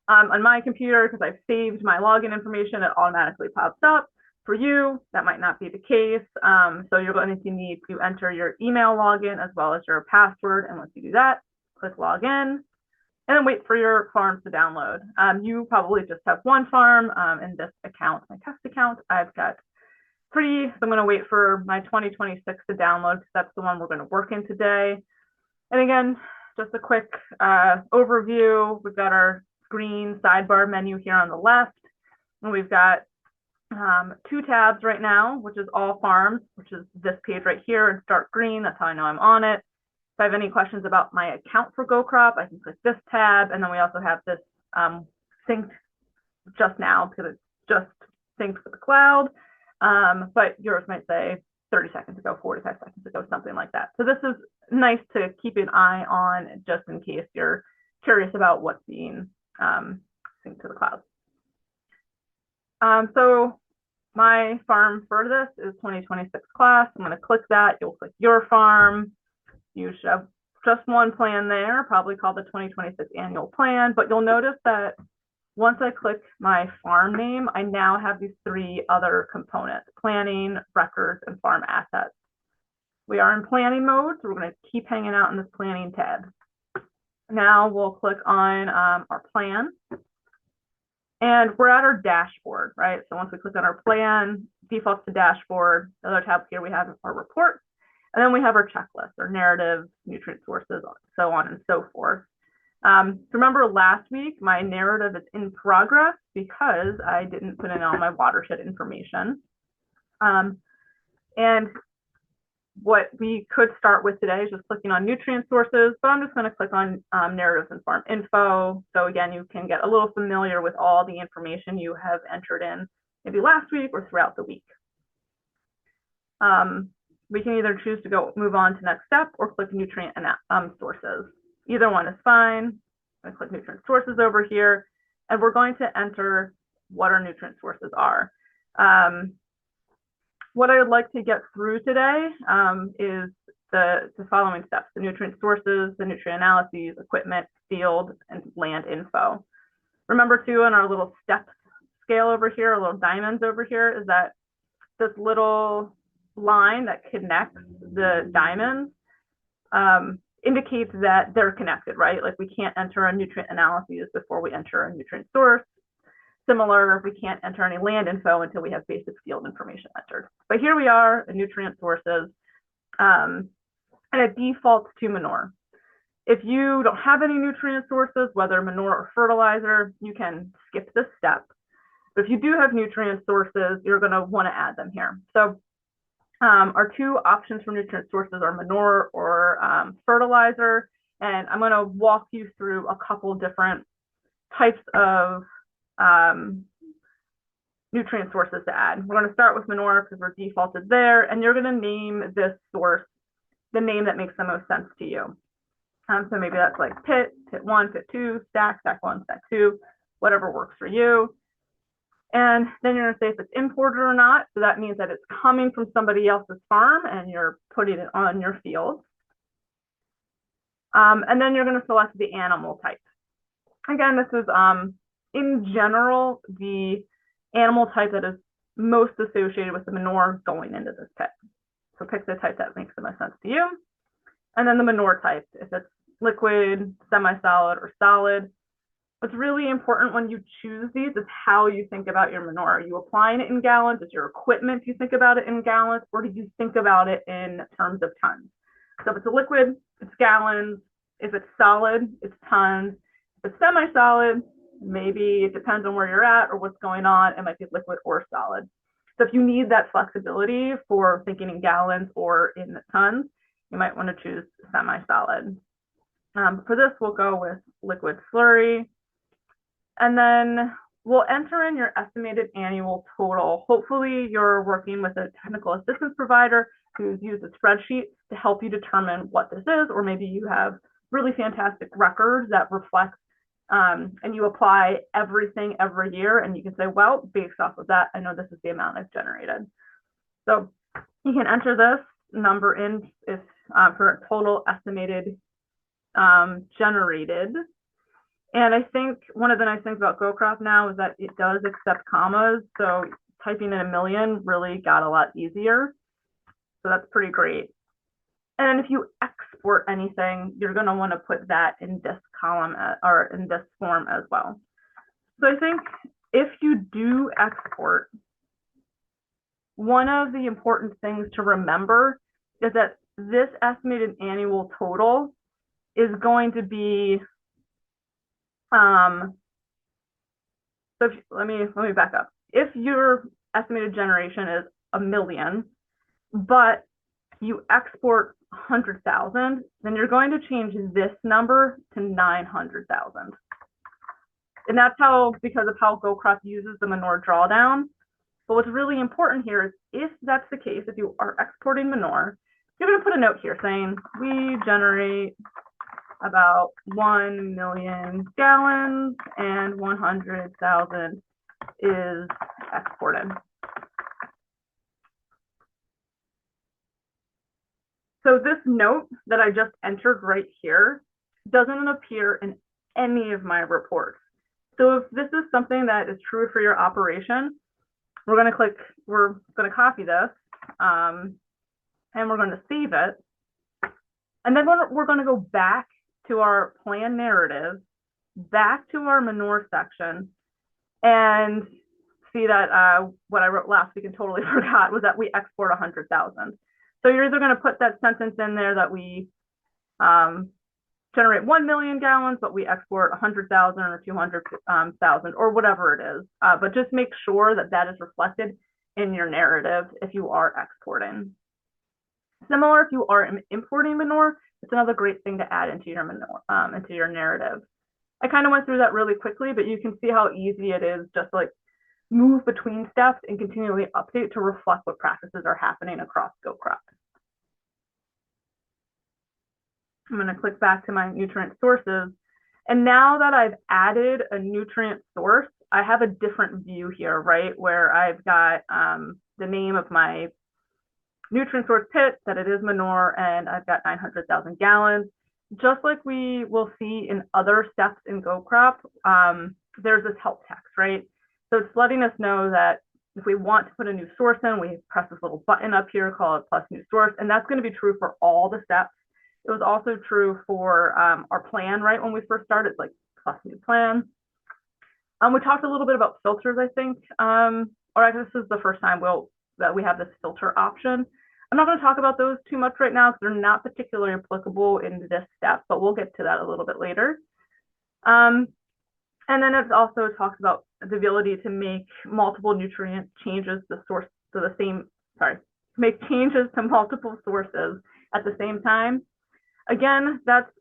On my computer, because I've saved my login information, it automatically pops up. For you, that might not be the case. So you're going to need to enter your email login as well as your password. And once you do that, click login. And then wait for your farms to download. You probably just have one farm in this account, my test account. I've got 3, so I'm going to wait for my 2026 to download because that's the one we're going to work in today. And again, just a quick overview. We've got our green sidebar menu here on the left, and we've got 2 tabs right now, which is all farms, which is this page right here. It's dark green. That's how I know I'm on it. If I have any questions about my account for GoCrop, I can click this tab, and then we also have this synced just now because it's just synced with the cloud. But yours might say 30 seconds ago, 45 seconds ago, something like that. So this is nice to keep an eye on just in case you're curious about what's being synced to the cloud. So my farm for this is 2026 class. I'm going to click that. You'll click your farm. You should have just one plan there, probably called the 2026 annual plan, but you'll notice that Once I click my farm name, I now have these three other components: planning, records, and farm assets. We are in planning mode, so we're going to keep hanging out in this planning tab. Now we'll click on our plan, and we're at our dashboard, right? So once we click on our plan, defaults to dashboard. The other tab here, we have our report, and then we have our checklist, our narrative, nutrient sources, so on and so forth. Remember last week, my narrative is in progress because I didn't put in all my watershed information. And what we could start with today is just clicking on nutrient sources, but I'm just going to click on narratives and farm info. So again, you can get a little familiar with all the information you have entered in maybe last week or throughout the week. We can either choose to move on to next step or click nutrient sources. Either one is fine. I'm going to click nutrient sources over here, and we're going to enter what our nutrient sources are. What I would like to get through today is the following steps: the nutrient sources, the nutrient analyses, equipment, field, and land info. Remember too, on our little step scale over here, our little diamonds over here, is that this little line that connects the diamonds indicates that they're connected, right? Like we can't enter a nutrient analysis before we enter a nutrient source. Similar, we can't enter any land info until we have basic field information entered. But here we are in nutrient sources, and it defaults to manure. If you don't have any nutrient sources, whether manure or fertilizer, you can skip this step. But if you do have nutrient sources, you're going to want to add them here. So our two options for nutrient sources are manure or fertilizer. And I'm going to walk you through a couple different types of nutrient sources to add. We're going to start with manure because we're defaulted there, and you're going to name this source the name that makes the most sense to you. So maybe that's like pit 1, pit 2, stack 1, stack 2, whatever works for you. And then you're going to say if it's imported or not. So that means that it's coming from somebody else's farm and you're putting it on your field. And then you're going to select the animal type. Again, this is in general the animal type that is most associated with the manure going into this pit. So pick the type that makes the most sense to you. And then the manure type, if it's liquid, semi-solid, or solid. What's really important when you choose these is how you think about your manure. Are you applying it in gallons? Is your equipment, do you think about it in gallons? Or do you think about it in terms of tons? So if it's a liquid, it's gallons. If it's solid, it's tons. If it's semi-solid, maybe it depends on where you're at or what's going on. It might be liquid or solid. So if you need that flexibility for thinking in gallons or in tons, you might want to choose semi-solid. For this, we'll go with liquid slurry. And then we'll enter in your estimated annual total. Hopefully you're working with a technical assistance provider who's used a spreadsheet to help you determine what this is, or maybe you have really fantastic records that reflect and you apply everything every year, and you can say, well, based off of that, I know this is the amount I've generated. So you can enter this number in if for total estimated generated. And I think one of the nice things about GoCrop now is that it does accept commas. So typing in 1,000,000 really got a lot easier. So that's pretty great. And if you export anything, you're going to want to put that in this column or in this form as well. So I think if you do export, one of the important things to remember is that this estimated annual total is going to be so let me back up. If your estimated generation is 1,000,000, but you export 100,000, then you're going to change this number to 900,000. And that's because of how GoCrop uses the manure drawdown. But what's really important here is if that's the case, if you are exporting manure, you're going to put a note here saying we generate about 1,000,000 gallons and 100,000 is exported. So this note that I just entered right here doesn't appear in any of my reports. So if this is something that is true for your operation, we're going to copy this, um, and we're going to save it. And then we're going to go back to our plan narrative, back to our manure section, and see that what I wrote last week and totally forgot was that we export 100,000. So you're either going to put that sentence in there that we um, generate 1 million gallons, but we export 100,000 or 200,000 or whatever it is. But just make sure that that is reflected in your narrative if you are exporting. Similar, if you are importing manure, it's another great thing to add into your manure, into your narrative. I kind of went through that really quickly, but you can see how easy it is just to like move between steps and continually update to reflect what practices are happening across GoCrop. I'm going to click back to my nutrient sources. And now that I've added a nutrient source, I have a different view here, right? Where I've got the name of my nutrient source pit, that it is manure, and I've got 900,000 gallons. Just like we will see in other steps in GoCrop, there's this help text, right? So it's letting us know that if we want to put a new source in, we press this little button up here called plus new source, and that's going to be true for all the steps. It was also true for our plan, right? When we first started, like plus new plan. We talked a little bit about filters, I think, or I guess this is the first time that we have this filter option. I'm not going to talk about those too much right now because they're not particularly applicable in this step, but we'll get to that a little bit later. And then it also talks about the ability to make multiple nutrient changes to source to the same, sorry, make changes to multiple sources at the same time. Again, that's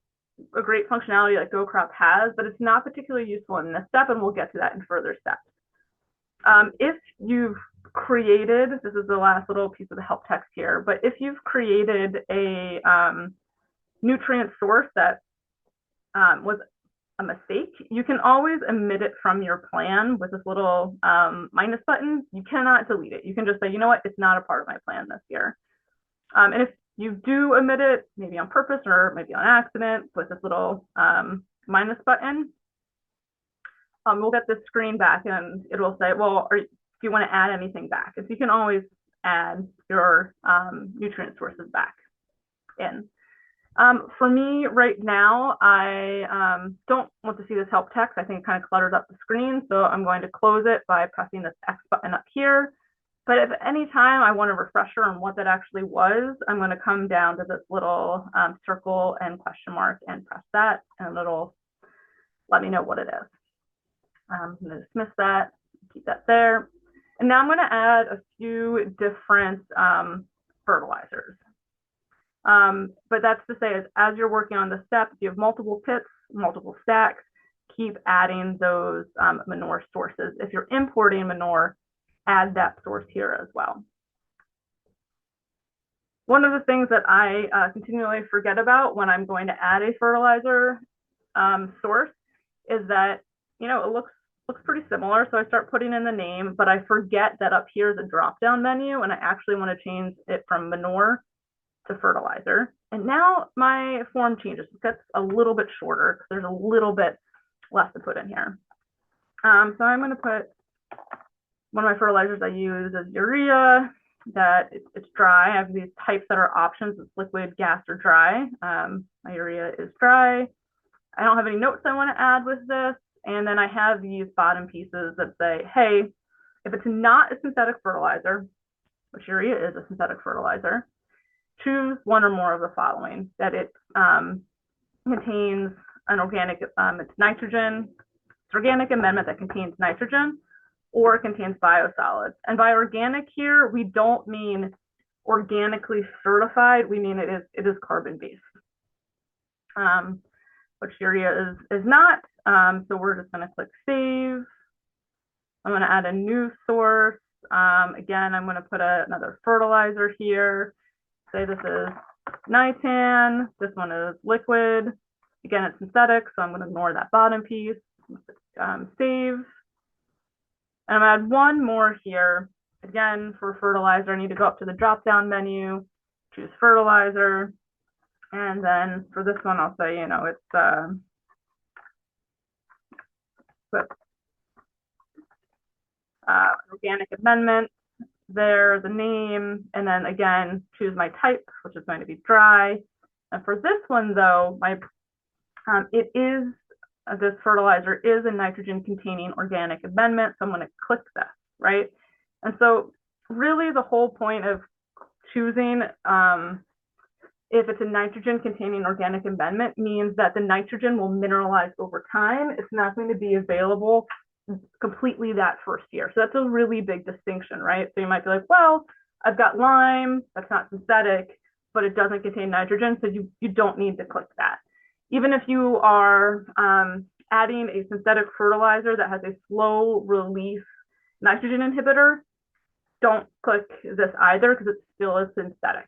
a great functionality that GoCrop has, but it's not particularly useful in this step, and we'll get to that in further steps. If you've created, this is the last little piece of the help text here, but if you've created a nutrient source that was a mistake, you can always omit it from your plan with this little minus button. You cannot delete it. You can just say, you know what, it's not a part of my plan this year. And if you do omit it, maybe on purpose or maybe on accident, with this little minus button, we'll get this screen back and it will say, well, do you want to add anything back? And so you can always add your nutrient sources back in. For me right now, I don't want to see this help text. I think it kind of clutters up the screen. So I'm going to close it by pressing this X button up here. But if at any time I want a refresher on what that actually was, I'm going to come down to this little circle and question mark and press that, and it'll let me know what it is. I'm going to dismiss that, keep that there. And now I'm going to add a few different fertilizers. But that's to say, as you're working on the step, if you have multiple pits, multiple stacks, keep adding those manure sources. If you're importing manure, add that source here as well. One of the things that I continually forget about when I'm going to add a fertilizer source is that, you know, it looks pretty similar. So I start putting in the name, but I forget that up here is a drop-down menu, and I actually want to change it from manure to fertilizer. And now my form changes. It gets a little bit shorter because there's a little bit less to put in here. So I'm going to put one of my fertilizers I use is urea, that it's dry. I have these types that are options. It's liquid, gas, or dry. My urea is dry. I don't have any notes I want to add with this. And then I have these bottom pieces that say, hey, if it's not a synthetic fertilizer, which urea is a synthetic fertilizer, choose one or more of the following: that it contains an organic, it's nitrogen, it's organic amendment that contains nitrogen, or contains biosolids. And by organic here, we don't mean organically certified. We mean it is carbon-based, which urea is not. So we're just going to click save. I'm going to add a new source. Again, I'm going to put another fertilizer here. Say this is nitan. This one is liquid. Again, it's synthetic, so I'm going to ignore that bottom piece. Save. And I'm going to add one more here. Again, for fertilizer, I need to go up to the drop-down menu, choose fertilizer. And then for this one, I'll say, you know, it's organic amendment, there, the name, and then again, choose my type, which is going to be dry. And for this one though, it is, this fertilizer is a nitrogen containing organic amendment. So I'm going to click this, right? And so really the whole point of choosing if it's a nitrogen containing organic amendment means that the nitrogen will mineralize over time. It's not going to be available completely that first year. So that's a really big distinction, right? So you might be like, well, I've got lime, that's not synthetic, but it doesn't contain nitrogen, so you don't need to click that. Even if you are adding a synthetic fertilizer that has a slow release nitrogen inhibitor, don't click this either because it still is synthetic.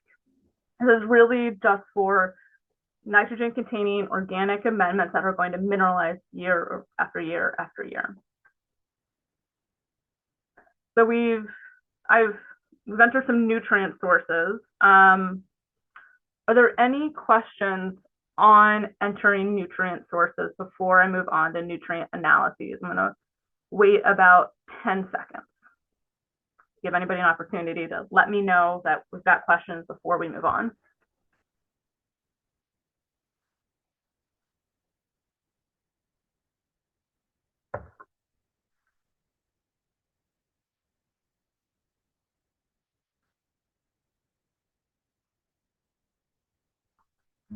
This is really just for nitrogen containing organic amendments that are going to mineralize year after year after year. So I've entered some nutrient sources. Are there any questions on entering nutrient sources before I move on to nutrient analyses? I'm gonna wait about 10 seconds. Give anybody an opportunity to let me know that we've got questions before we move on.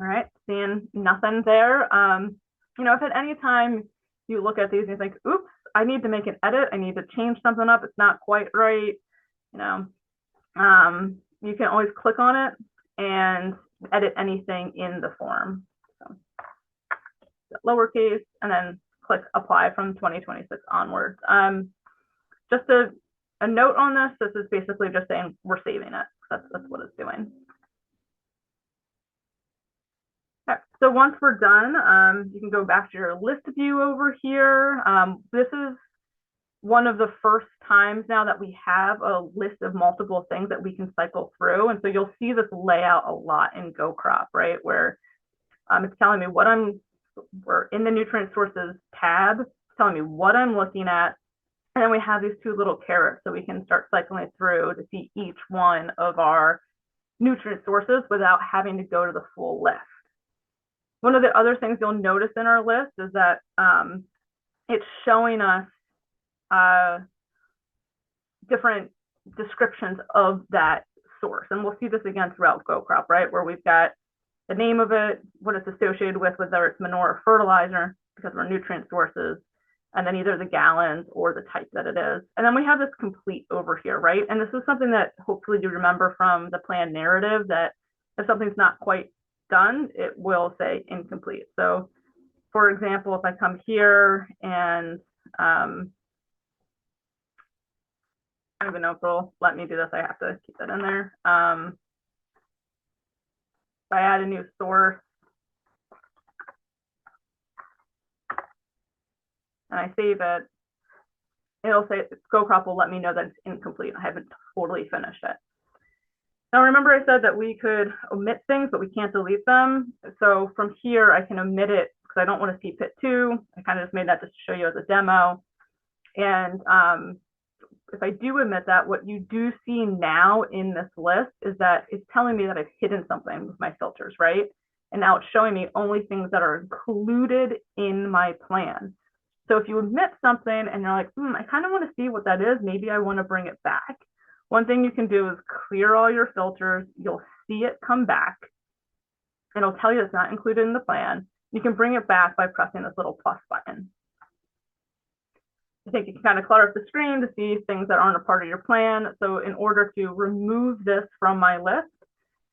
All right, seeing nothing there. If at any time you look at these and you think, oops, I need to make an edit, I need to change something up, it's not quite right, you can always click on it and edit anything in the form. So lowercase and then click apply from 2026 onwards. Just a note on this, this is basically just saying we're saving it. That's what it's doing. Okay, so once we're done, you can go back to your list view over here. This is one of the first times now that we have a list of multiple things that we can cycle through. And so you'll see this layout a lot in GoCrop, right? Where it's telling me we're in the nutrient sources tab, it's telling me what I'm looking at. And then we have these two little carrots so we can start cycling through to see each one of our nutrient sources without having to go to the full list. One of the other things you'll notice in our list is that it's showing us different descriptions of that source. And we'll see this again throughout GoCrop, right? Where we've got the name of it, what it's associated with, whether it's manure or fertilizer, because we're nutrient sources, and then either the gallons or the type that it is. And then we have this complete over here, right? And this is something that hopefully you remember from the plan narrative, that if something's not quite done, it will say incomplete. So for example, if I come here and I don't even know if it'll let me do this, I have to keep that in there. If I add a new source and I save it, it'll say GoCrop will let me know that it's incomplete. I haven't totally finished it. Now remember I said that we could omit things, but we can't delete them. So from here, I can omit it because I don't want to see pit 2. I kind of just made that just to show you as a demo. And if I do omit that, what you do see now in this list is that it's telling me that I've hidden something with my filters, right? And now it's showing me only things that are included in my plan. So if you omit something and you're like, I kind of want to see what that is, maybe I want to bring it back. One thing you can do is clear all your filters. You'll see it come back. It'll tell you it's not included in the plan. You can bring it back by pressing this little plus button. I think you can kind of clutter up the screen to see things that aren't a part of your plan. So in order to remove this from my list,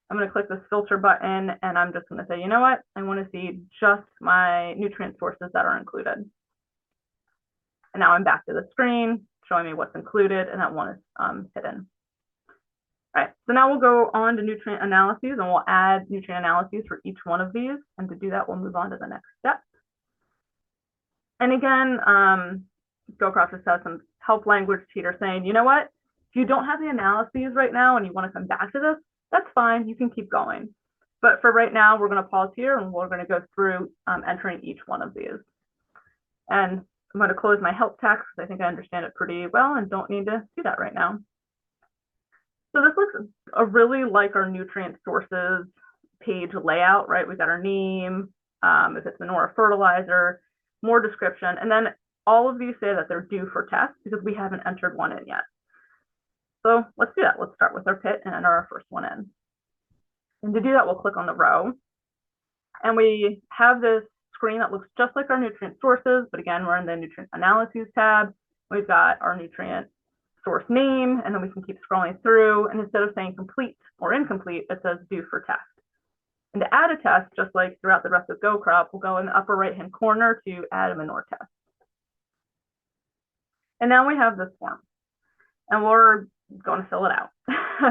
I'm going to click this filter button and I'm just going to say, you know what? I want to see just my nutrient sources that are included. And now I'm back to the screen showing me what's included and that one is hidden. All right, so now we'll go on to nutrient analyses and we'll add nutrient analyses for each one of these. And to do that, we'll move on to the next step. And again, GoCrop just has some help language here saying, you know what, if you don't have the analyses right now and you want to come back to this, that's fine, you can keep going. But for right now, we're going to pause here and we're going to go through entering each one of these. And I'm going to close my help text because I think I understand it pretty well and don't need to do that right now. So this looks really like our nutrient sources page layout, right? We've got our name, if it's manure fertilizer, more description, and then all of these say that they're due for test because we haven't entered one in yet. So let's do that. Let's start with our pit and enter our first one in. And to do that, we'll click on the row. And we have this screen that looks just like our nutrient sources, but again, we're in the nutrient analyses tab. We've got our nutrient source name, and then we can keep scrolling through. And instead of saying complete or incomplete, it says due for test. And to add a test, just like throughout the rest of GoCrop, we'll go in the upper right-hand corner to add a manure test. And now we have this form, and we're going to fill it out.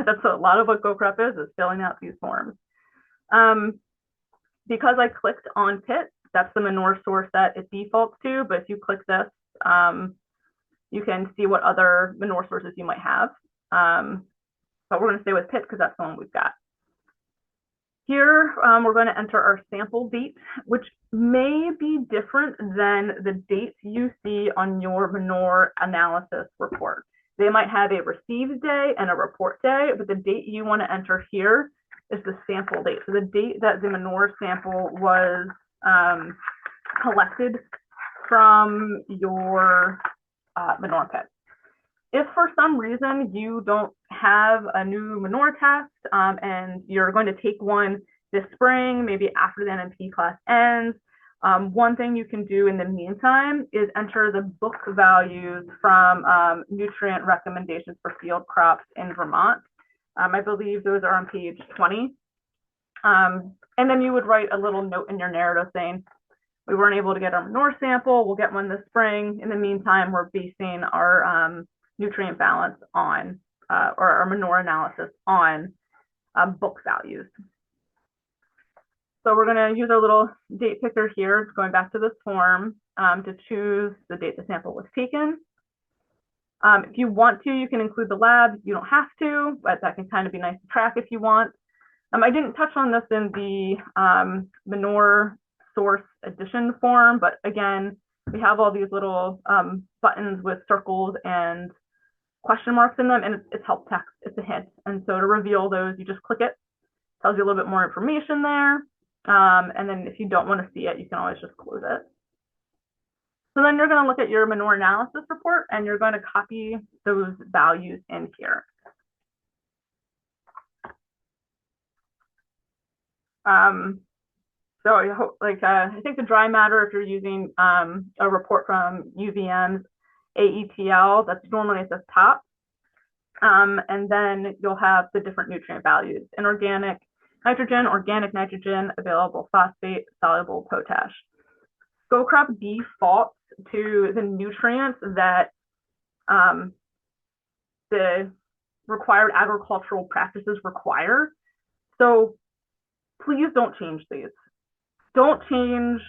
That's a lot of what GoCrop is filling out these forms. Because I clicked on pit, that's the manure source that it defaults to, but if you click this, you can see what other manure sources you might have. But we're going to stay with pit because that's the one we've got. Here, we're going to enter our sample date, which may be different than the dates you see on your manure analysis report. They might have a received day and a report day, but the date you want to enter here is the sample date. So the date that the manure sample was collected from your manure pit. If for some reason you don't have a new manure test and you're going to take one this spring, maybe after the NMP class ends, one thing you can do in the meantime is enter the book values from nutrient recommendations for field crops in Vermont. I believe those are on page 20. And then you would write a little note in your narrative saying, we weren't able to get our manure sample, we'll get one this spring. In the meantime, we're basing our nutrient balance on, or our manure analysis on book values. So we're going to use our little date picker here, going back to this form, to choose the date the sample was taken. If you want to, you can include the lab. You don't have to, but that can kind of be nice to track if you want. I didn't touch on this in the manure source addition form, but again, we have all these little buttons with circles and question marks in them, and it's help text, it's a hint. And so to reveal those, you just click it, tells you a little bit more information there. And then if you don't want to see it, you can always just close it. So then you're going to look at your manure analysis report and you're going to copy those values in here. So I think the dry matter, if you're using a report from UVM's AETL, that's normally at the top. And then you'll have the different nutrient values: inorganic nitrogen, organic nitrogen, available phosphate, soluble potash. GoCrop defaults to the nutrients that the required agricultural practices require. So please don't change these. Don't change,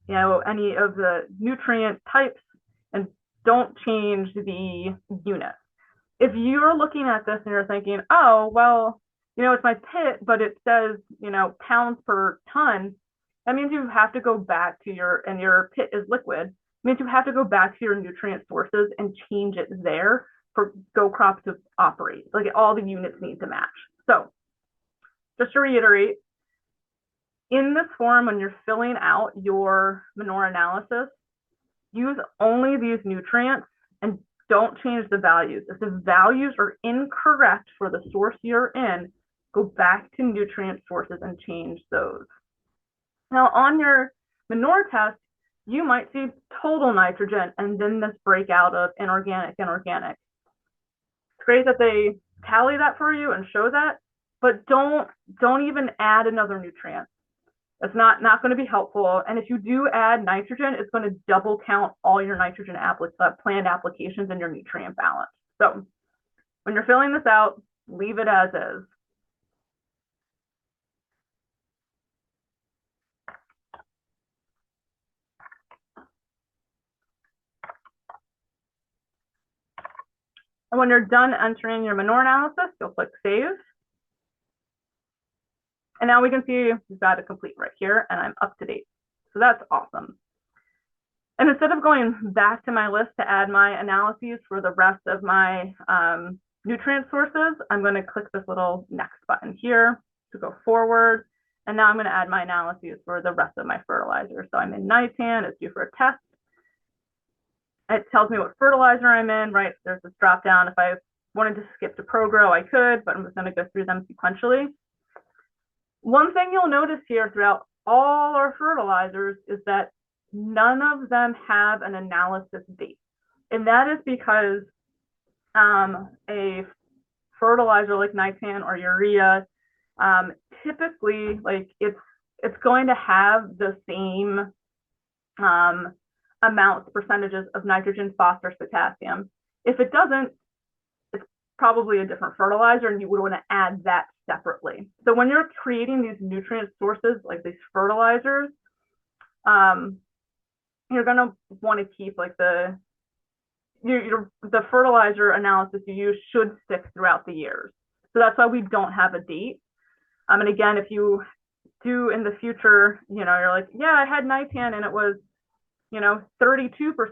any of the nutrient types, and don't change the units. If you're looking at this and you're thinking, oh, well, it's my pit, but it says, pounds per ton, that means you have to go back to and your pit is liquid, it means you have to go back to your nutrient sources and change it there for GoCrop to operate. Like, all the units need to match. So just to reiterate, in this form, when you're filling out your manure analysis, use only these nutrients and don't change the values. If the values are incorrect for the source you're in, go back to nutrient sources and change those. Now, on your manure test, you might see total nitrogen and then this breakout of inorganic. It's great that they tally that for you and show that, but don't even add another nutrient. That's not going to be helpful. And if you do add nitrogen, it's going to double count all your nitrogen planned applications in your nutrient balance. So when you're filling this out, leave it as is. And when you're done entering your manure analysis, you'll click Save. And now we can see we've got it complete right here, and I'm up to date. So that's awesome. And instead of going back to my list to add my analyses for the rest of my nutrient sources, I'm going to click this little next button here to go forward. And now I'm going to add my analyses for the rest of my fertilizer. So I'm in nitan, it's due for a test. It tells me what fertilizer I'm in, right? There's this drop down. If I wanted to skip to ProGrow, I could, but I'm just going to go through them sequentially. One thing you'll notice here throughout all our fertilizers is that none of them have an analysis date. And that is because a fertilizer like nitan or urea, typically like it's going to have the same amounts, percentages of nitrogen, phosphorus, potassium. If it doesn't, it's probably a different fertilizer and you would want to add that separately. So when you're creating these nutrient sources like these fertilizers, you're going to want to keep like the fertilizer analysis you use should stick throughout the years. So that's why we don't have a date. And again, if you do in the future, you're like, yeah, I had nitan and it was, 32%,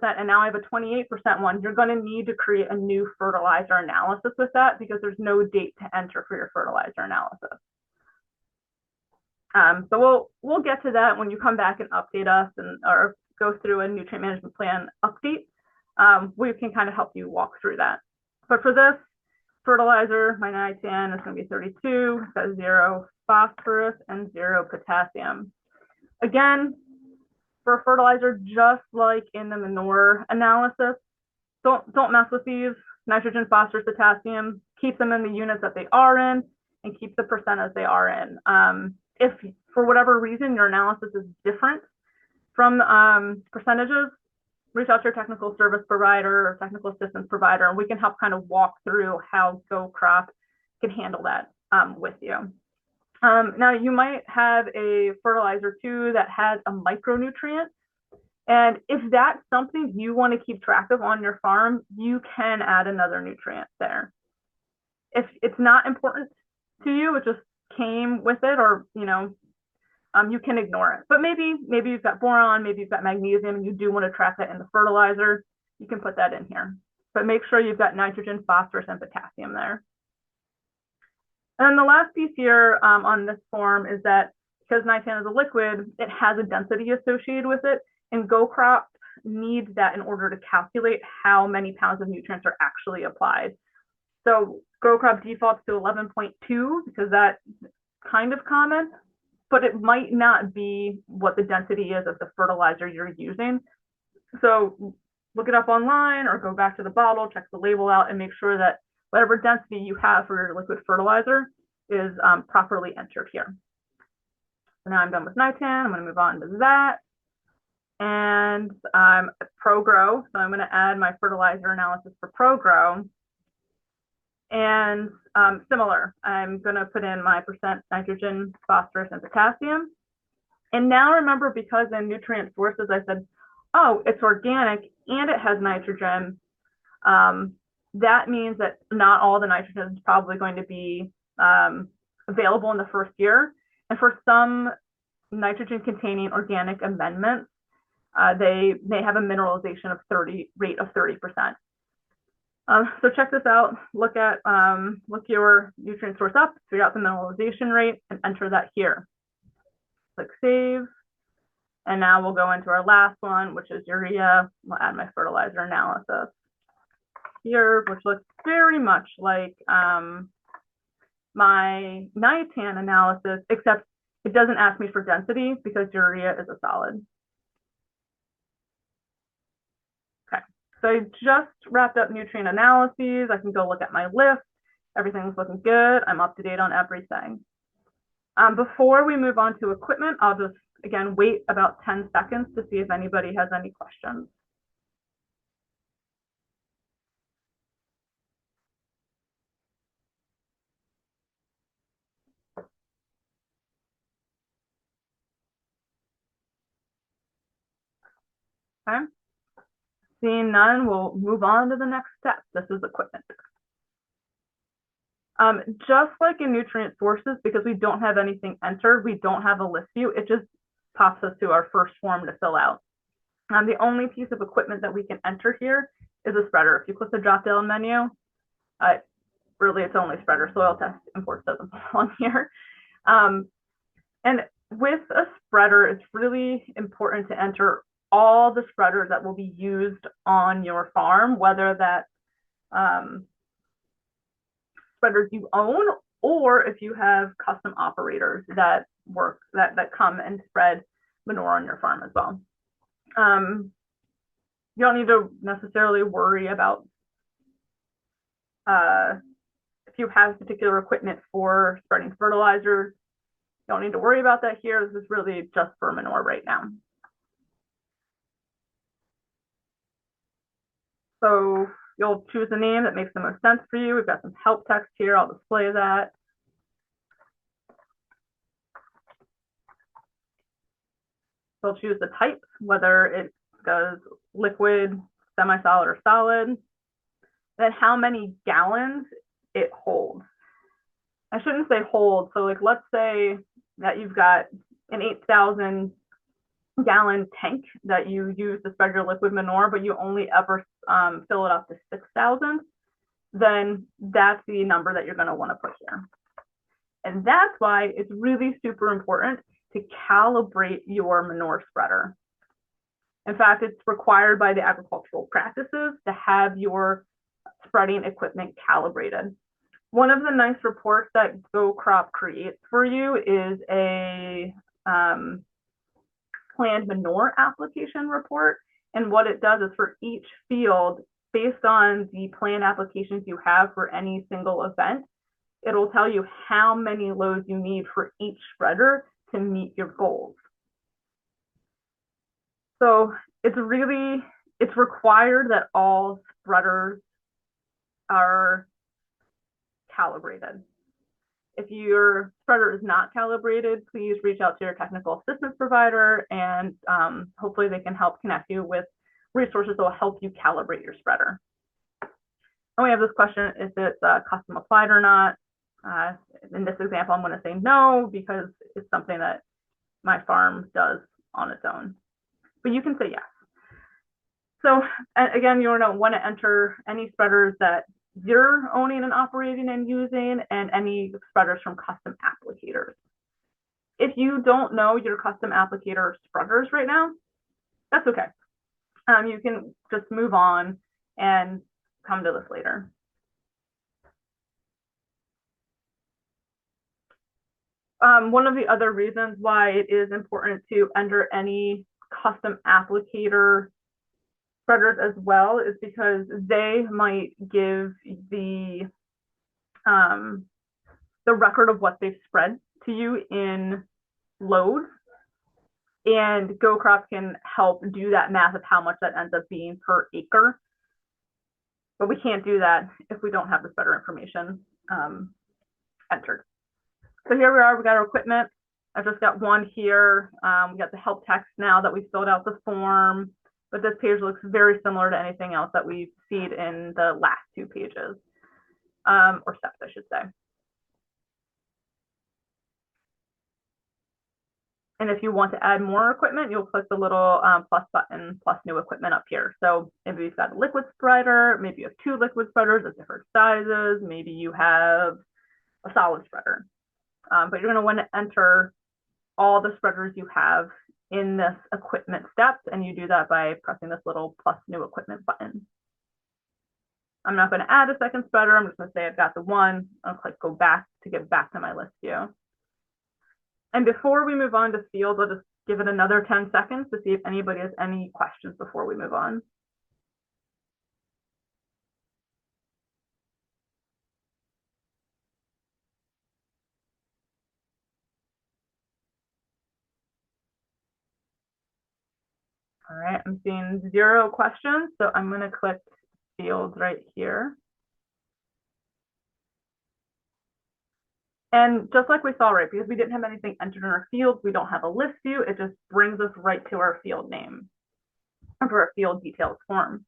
and now I have a 28% one, you're going to need to create a new fertilizer analysis with that because there's no date to enter for your fertilizer analysis. So we'll get to that when you come back and update us or go through a nutrient management plan update. We can kind of help you walk through that. But for this fertilizer, my nitan is going to be 32, it's got 0 phosphorus and 0 potassium. Again, for fertilizer, just like in the manure analysis, don't mess with these. Nitrogen, phosphorus, potassium, keep them in the units that they are in and keep the percent as they are in. If for whatever reason your analysis is different from percentages, reach out to your technical service provider or technical assistance provider, and we can help kind of walk through how GoCrop can handle that with you. Now, you might have a fertilizer too that has a micronutrient. And if that's something you want to keep track of on your farm, you can add another nutrient there. If it's not important to you, it just came with it, or you can ignore it. But maybe you've got boron, maybe you've got magnesium, and you do want to track that in the fertilizer, you can put that in here. But make sure you've got nitrogen, phosphorus, and potassium there. And then the last piece here on this form is that because nitan is a liquid, it has a density associated with it, and GoCrop needs that in order to calculate how many pounds of nutrients are actually applied. So GoCrop defaults to 11.2 because that's kind of common, but it might not be what the density is of the fertilizer you're using. So look it up online or go back to the bottle, check the label out, and make sure that whatever density you have for your liquid fertilizer is properly entered here. So now I'm done with nitan. I'm going to move on to that. And ProGrow. So I'm going to add my fertilizer analysis for ProGrow. And similar, I'm going to put in my percent nitrogen, phosphorus, and potassium. And now remember, because in nutrient sources, I said, oh, it's organic and it has nitrogen. That means that not all the nitrogen is probably going to be available in the first year. And for some nitrogen containing organic amendments, they may have a mineralization of rate of 30%. So check this out. Look your nutrient source up, figure out the mineralization rate, and enter that here. Click save. And now we'll go into our last one, which is urea. We'll add my fertilizer analysis here, which looks very much like my nitan analysis, except it doesn't ask me for density because urea is a solid. Okay, so I just wrapped up nutrient analyses. I can go look at my list. Everything's looking good. I'm up to date on everything. Before we move on to equipment, I'll just, again, wait about 10 seconds to see if anybody has any questions. Okay. Seeing none, we'll move on to the next step. This is equipment. Just like in nutrient sources, because we don't have anything entered, we don't have a list view, it just pops us to our first form to fill out. The only piece of equipment that we can enter here is a spreader. If you click the drop down menu, uh, really it's only spreader. Soil test imports doesn't belong here. Um, and with a spreader, it's really important to enter all the spreaders that will be used on your farm, whether that spreaders you own or if you have custom operators that work that come and spread manure on your farm as well. You don't need to necessarily worry about if you have particular equipment for spreading fertilizers. You don't need to worry about that here. This is really just for manure right now. So you'll choose a name that makes the most sense for you. We've got some help text here. I'll display that. You'll choose the type, whether it goes liquid, semi-solid, or solid. Then how many gallons it holds. I shouldn't say hold. So like, let's say that you've got an 8,000 gallon tank that you use to spread your liquid manure, but you only ever fill it up to 6,000, then that's the number that you're going to want to put here. And that's why it's really super important to calibrate your manure spreader. In fact, it's required by the agricultural practices to have your spreading equipment calibrated. One of the nice reports that GoCrop creates for you is a planned manure application report. And what it does is for each field, based on the planned applications you have for any single event, it'll tell you how many loads you need for each spreader to meet your goals. So it's required that all spreaders are calibrated. If your spreader is not calibrated, please reach out to your technical assistance provider, and hopefully they can help connect you with resources that will help you calibrate your spreader. And we have this question, is it custom applied or not? In this example, I'm going to say no, because it's something that my farm does on its own. But you can say yes. So again, you want to enter any spreaders that you're owning and operating and using, and any spreaders from custom applicators. If you don't know your custom applicator spreaders right now, that's okay. You can just move on and come to this later. One of the other reasons why it is important to enter any custom applicator spreaders as well is because they might give the record of what they've spread to you in loads, and GoCrop can help do that math of how much that ends up being per acre. But we can't do that if we don't have the spreader information entered. So here we are, we got our equipment. I've just got one here. We got the help text now that we filled out the form, but this page looks very similar to anything else that we've seen in the last two pages, or steps, I should say. And if you want to add more equipment, you'll click the little plus button, plus new equipment up here. So maybe you've got a liquid spreader, maybe you have two liquid spreaders of different sizes, maybe you have a solid spreader. But you're going to want to enter all the spreaders you have in this equipment step, and you do that by pressing this little plus new equipment button. I'm not going to add a second spreader. I'm just going to say I've got the one. I'll click go back to get back to my list view. And before we move on to fields, I'll just give it another 10 seconds to see if anybody has any questions before we move on. All right, I'm seeing 0 questions, so I'm going to click fields right here. And just like we saw, right, because we didn't have anything entered in our fields, we don't have a list view, it just brings us right to our field name for our field details form.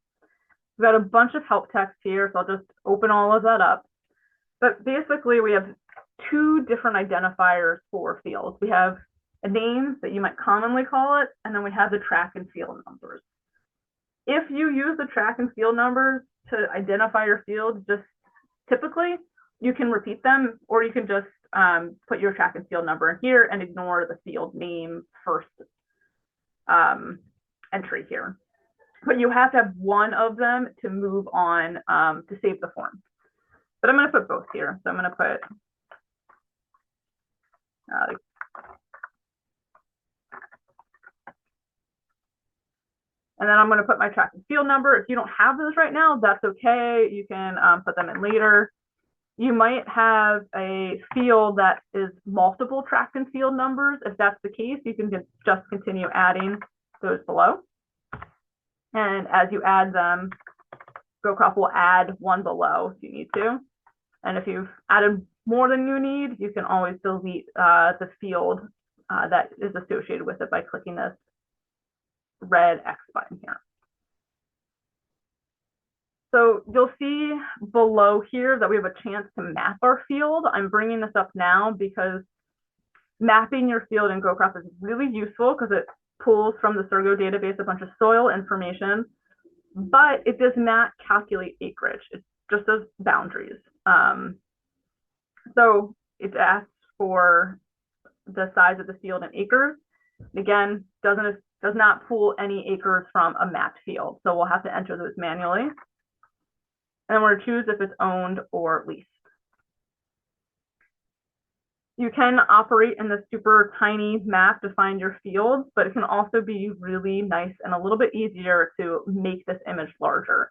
We've got a bunch of help text here, so I'll just open all of that up. But basically, we have 2 different identifiers for fields. We have names that you might commonly call it, and then we have the track and field numbers. If you use the track and field numbers to identify your field, just typically you can repeat them, or you can just put your track and field number in here and ignore the field name first entry here. But you have to have one of them to move on to save the form. But I'm going to put both here. So I'm going to put and then I'm going to put my track and field number. If you don't have those right now, that's okay. You can put them in later. You might have a field that is multiple track and field numbers. If that's the case, you can just continue adding those below. And as you add them, GoCrop will add one below if you need to. And if you've added more than you need, you can always delete the field that is associated with it by clicking this red X button here. So you'll see below here that we have a chance to map our field. I'm bringing this up now because mapping your field in GoCrop is really useful because it pulls from the Surgo database a bunch of soil information, but it does not calculate acreage. It just does boundaries. So it asks for the size of the field in acres. Again, does not pull any acres from a mapped field. So we'll have to enter those manually. And we're going to choose if it's owned or leased. You can operate in the super tiny map to find your fields, but it can also be really nice and a little bit easier to make this image larger.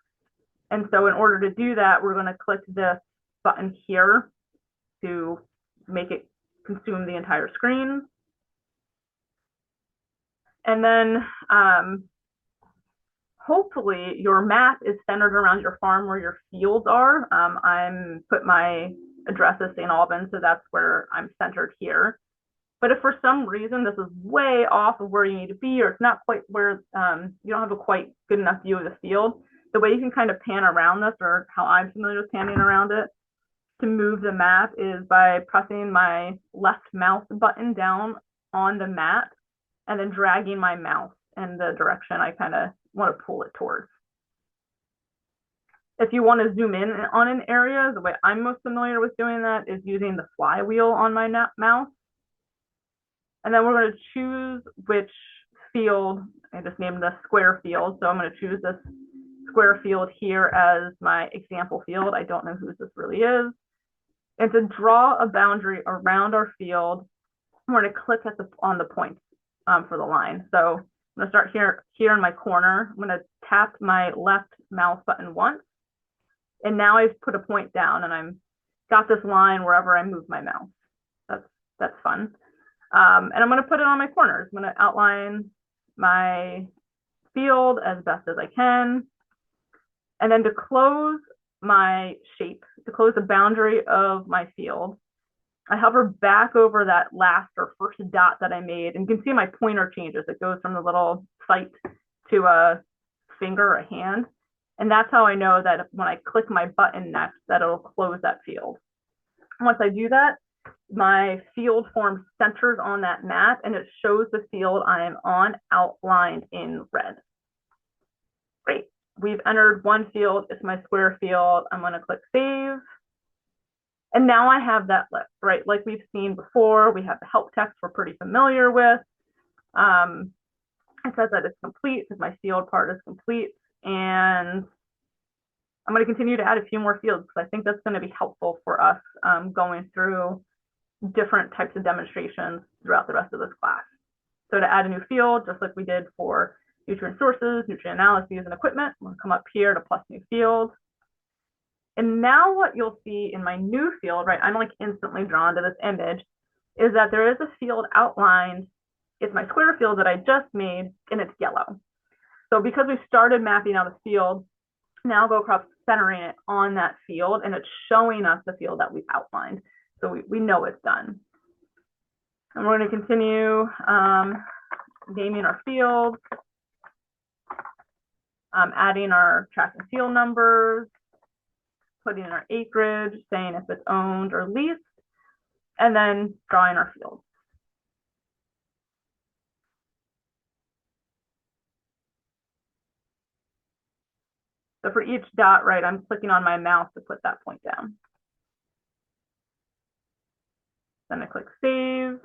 And so in order to do that, we're going to click this button here to make it consume the entire screen. And then hopefully your map is centered around your farm where your fields are. I'm put my address as St. Albans, so that's where I'm centered here. But if for some reason this is way off of where you need to be, or it's not quite where you don't have a quite good enough view of the field, the way you can kind of pan around this, or how I'm familiar with panning around it, to move the map is by pressing my left mouse button down on the map and then dragging my mouse in the direction I kind of want to pull it towards. If you want to zoom in on an area, the way I'm most familiar with doing that is using the flywheel on my mouse. And then we're going to choose which field. I just named the square field. So I'm going to choose this square field here as my example field. I don't know whose this really is. And to draw a boundary around our field, we're going to click on the points for the line. So I'm going to start here in my corner. I'm going to tap my left mouse button once. And now I've put a point down and I'm got this line wherever I move my mouse. That's fun. And I'm going to put it on my corners. I'm going to outline my field as best as I can. And then to close my shape, to close the boundary of my field, I hover back over that last or first dot that I made, and you can see my pointer changes. It goes from the little sight to a finger or a hand. And that's how I know that when I click my button next, that it'll close that field. Once I do that, my field form centers on that map and it shows the field I'm on outlined in red. Great. We've entered one field. It's my square field. I'm going to click save. And now I have that list, right? Like we've seen before, we have the help text we're pretty familiar with. It says that it's complete because my field part is complete. And I'm going to continue to add a few more fields because I think that's going to be helpful for us going through different types of demonstrations throughout the rest of this class. So to add a new field, just like we did for nutrient sources, nutrient analyses, and equipment, we'll come up here to plus new field. And now what you'll see in my new field, right, I'm like instantly drawn to this image, is that there is a field outlined. It's my square field that I just made, and it's yellow. So because we started mapping out a field, now GoCrop's centering it on that field, and it's showing us the field that we've outlined. So we know it's done. And we're going to continue naming our fields, adding our track and field numbers, putting in our acreage, saying if it's owned or leased, and then drawing our fields. So for each dot, right, I'm clicking on my mouse to put that point down. Then I click save,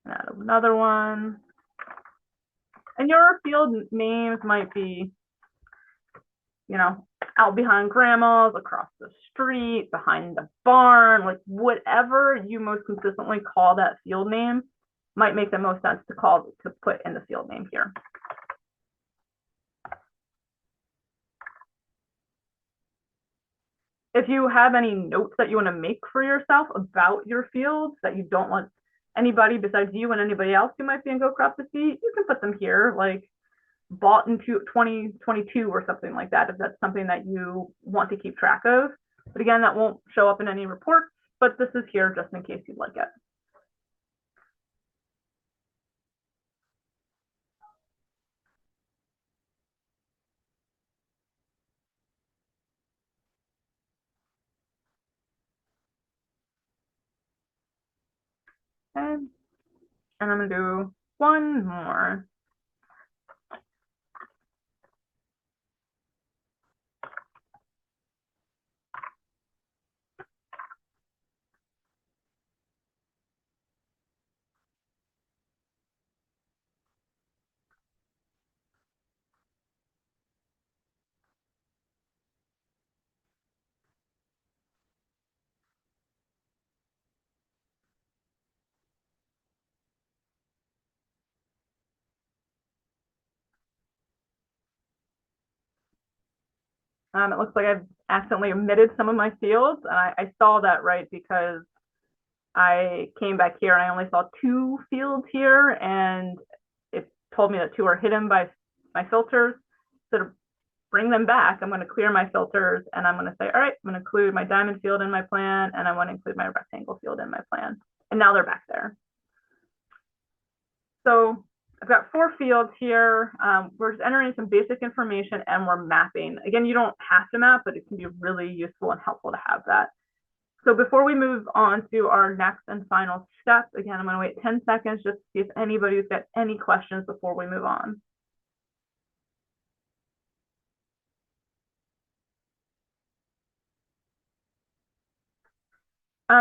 and add another one. And your field names might be, out behind grandma's, across the street, behind the barn, like whatever you most consistently call that field name might make the most sense to put in the field name here. If you have any notes that you want to make for yourself about your fields that you don't want anybody besides you and anybody else who might be in Go Crop to see, you can put them here, like bought in 2022 or something like that, if that's something that you want to keep track of. But again, that won't show up in any reports, but this is here just in case you'd like it. Okay, and I'm gonna do one more. It looks like I've accidentally omitted some of my fields, and I saw that, right, because I came back here and I only saw 2 fields here, and it told me that 2 are hidden by my filters. So to bring them back, I'm going to clear my filters, and I'm going to say, all right, I'm going to include my diamond field in my plan, and I want to include my rectangle field in my plan. And now they're back there. So I've got 4 fields here. We're just entering some basic information and we're mapping. Again, you don't have to map, but it can be really useful and helpful to have that. So before we move on to our next and final step, again, I'm going to wait 10 seconds just to see if anybody's got any questions before we move on.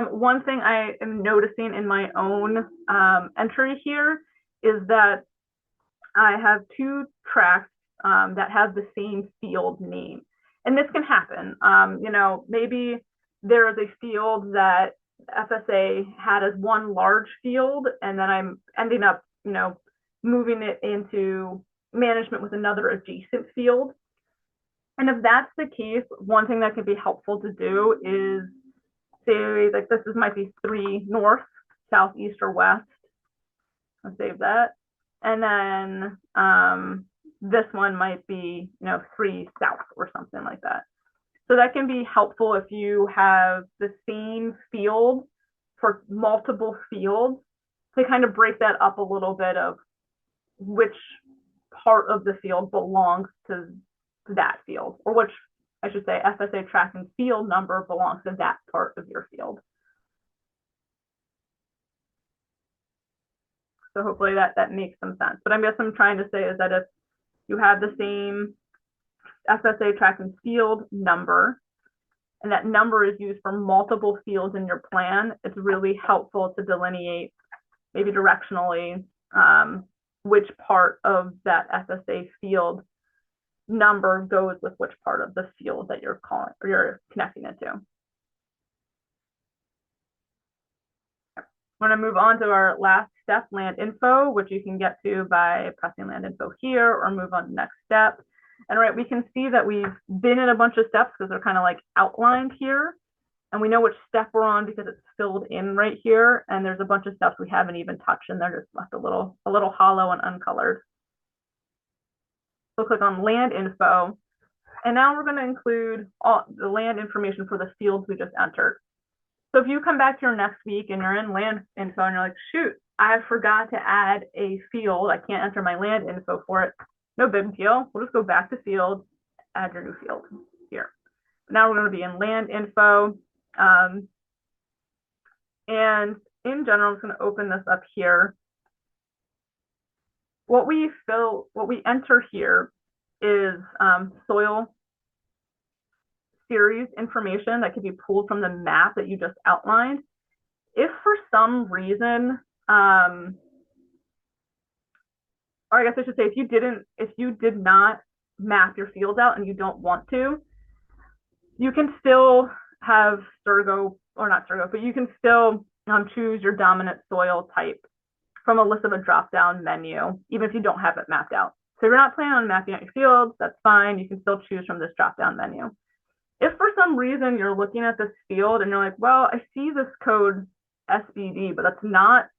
One thing I am noticing in my own entry here is that I have 2 tracks that have the same field name. And this can happen. Maybe there is a field that FSA had as one large field, and then I'm ending up, moving it into management with another adjacent field. And if that's the case, one thing that can be helpful to do is say, like, this might be 3 north, south, east, or west. I'll save that. And then this one might be, 3 south or something like that. So that can be helpful if you have the same field for multiple fields to kind of break that up a little bit of which part of the field belongs to that field, or which, I should say, FSA tracking field number belongs to that part of your field. So hopefully that makes some sense. But I guess I'm trying to say is that if you have the same FSA tracking field number, and that number is used for multiple fields in your plan, it's really helpful to delineate, maybe directionally, which part of that FSA field number goes with which part of the field that you're calling or you're connecting it to. We're going to move on to our last step, land info, which you can get to by pressing land info here or move on to next step. And right, we can see that we've been in a bunch of steps because they're kind of like outlined here. And we know which step we're on because it's filled in right here. And there's a bunch of steps we haven't even touched, and they're just left a little hollow and uncolored. So click on land info. And now we're going to include all the land information for the fields we just entered. So if you come back here next week and you're in land info and you're like, shoot, I forgot to add a field, I can't enter my land info for it, no big deal. We'll just go back to field, add your new field here. Now we're going to be in land info. And in general, I'm just going to open this up here. What we enter here is soil series information that can be pulled from the map that you just outlined. If for some reason, or I guess I should say, if you did not map your fields out and you don't want to, you can still have Sturgo, or not Sturgo, but you can still choose your dominant soil type from a list of a drop-down menu, even if you don't have it mapped out. So if you're not planning on mapping out your fields, that's fine. You can still choose from this drop-down menu. If for some reason you're looking at this field and you're like, well, I see this code SBD, but that's not,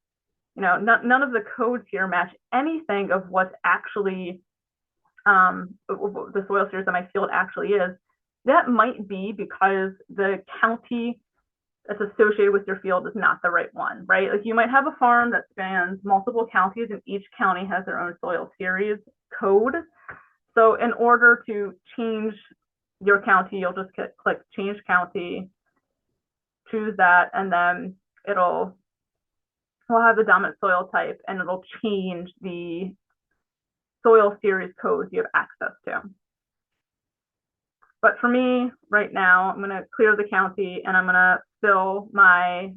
none of the codes here match anything of what's actually the soil series that my field actually is, that might be because the county that's associated with your field is not the right one, right? Like you might have a farm that spans multiple counties and each county has their own soil series code. So in order to change your county, you'll just click change county, choose that, and then we'll have the dominant soil type and it'll change the soil series codes you have access to. But for me, right now, I'm going to clear the county and I'm going to fill my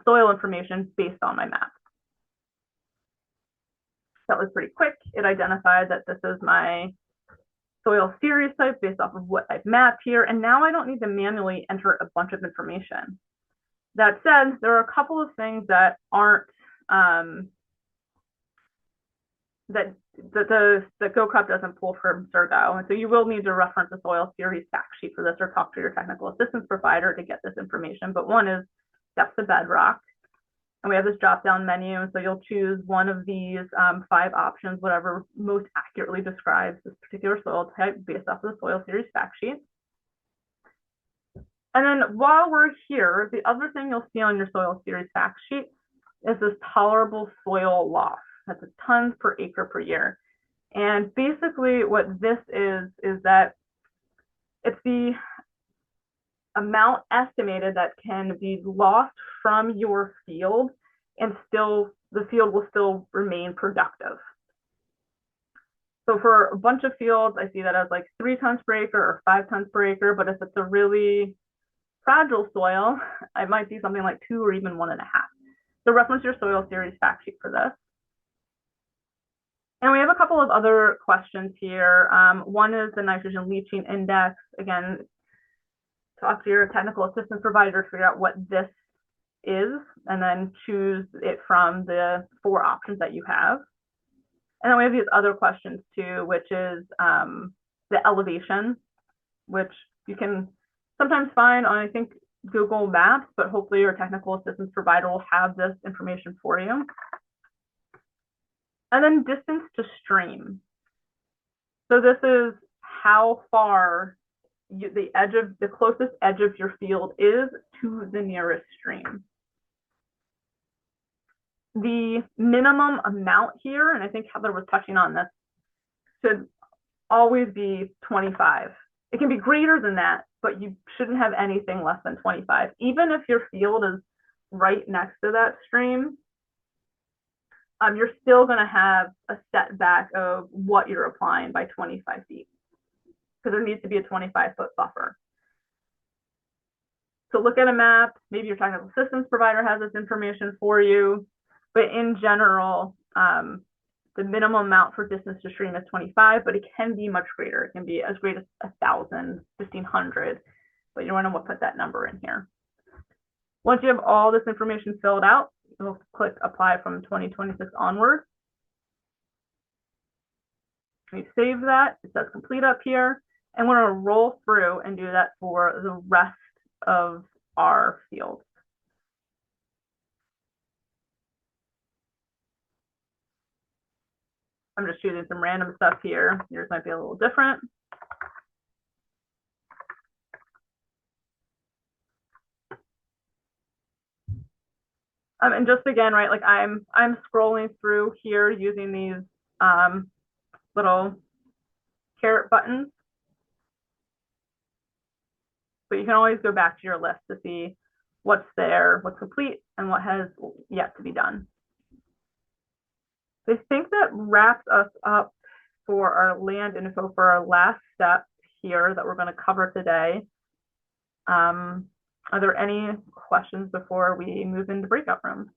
soil information based on my map. That was pretty quick. It identified that this is my soil series type based off of what I've mapped here. And now I don't need to manually enter a bunch of information. That said, there are a couple of things that aren't, that GoCrop doesn't pull from Sturgo. And so you will need to reference the soil series fact sheet for this or talk to your technical assistance provider to get this information. But one is depth of bedrock. And we have this drop-down menu. So you'll choose one of these 5 options, whatever most accurately describes this particular soil type based off of the soil series fact sheet. And then while we're here, the other thing you'll see on your soil series fact sheet is this tolerable soil loss. That's tons per acre per year. And basically what this is that it's the amount estimated that can be lost from your field and still the field will still remain productive. So for a bunch of fields, I see that as like 3 tons per acre or 5 tons per acre, but if it's a really fragile soil, it might be something like 2 or even 1.5. So reference your soil series fact sheet for this. And we have a couple of other questions here. One is the nitrogen leaching index. Again, talk to your technical assistance provider to figure out what this is, and then choose it from the 4 options that you have. And then we have these other questions too, which is the elevation, which you can sometimes find on, I think, Google Maps, but hopefully your technical assistance provider will have this information for you. And then distance to stream. So this is how far the closest edge of your field is to the nearest stream. The minimum amount here, and I think Heather was touching on this, should always be 25. It can be greater than that, but you shouldn't have anything less than 25. Even if your field is right next to that stream, you're still going to have a setback of what you're applying by 25 feet, because there needs to be a 25-foot buffer. So look at a map. Maybe your technical assistance provider has this information for you, but in general, the minimum amount for distance to stream is 25, but it can be much greater. It can be as great as 1,000, 1,500, but you want to put that number in here. Once you have all this information filled out, you'll click apply from 2026 onward. We save that. It says complete up here. And we're going to roll through and do that for the rest of our fields. I'm just choosing some random stuff here. Yours might be a little different. And just again, right, like I'm scrolling through here using these little caret buttons. But you can always go back to your list to see what's there, what's complete, and what has yet to be done. So I think that wraps us up for our land info for our last step here that we're going to cover today. Are there any questions before we move into breakout rooms?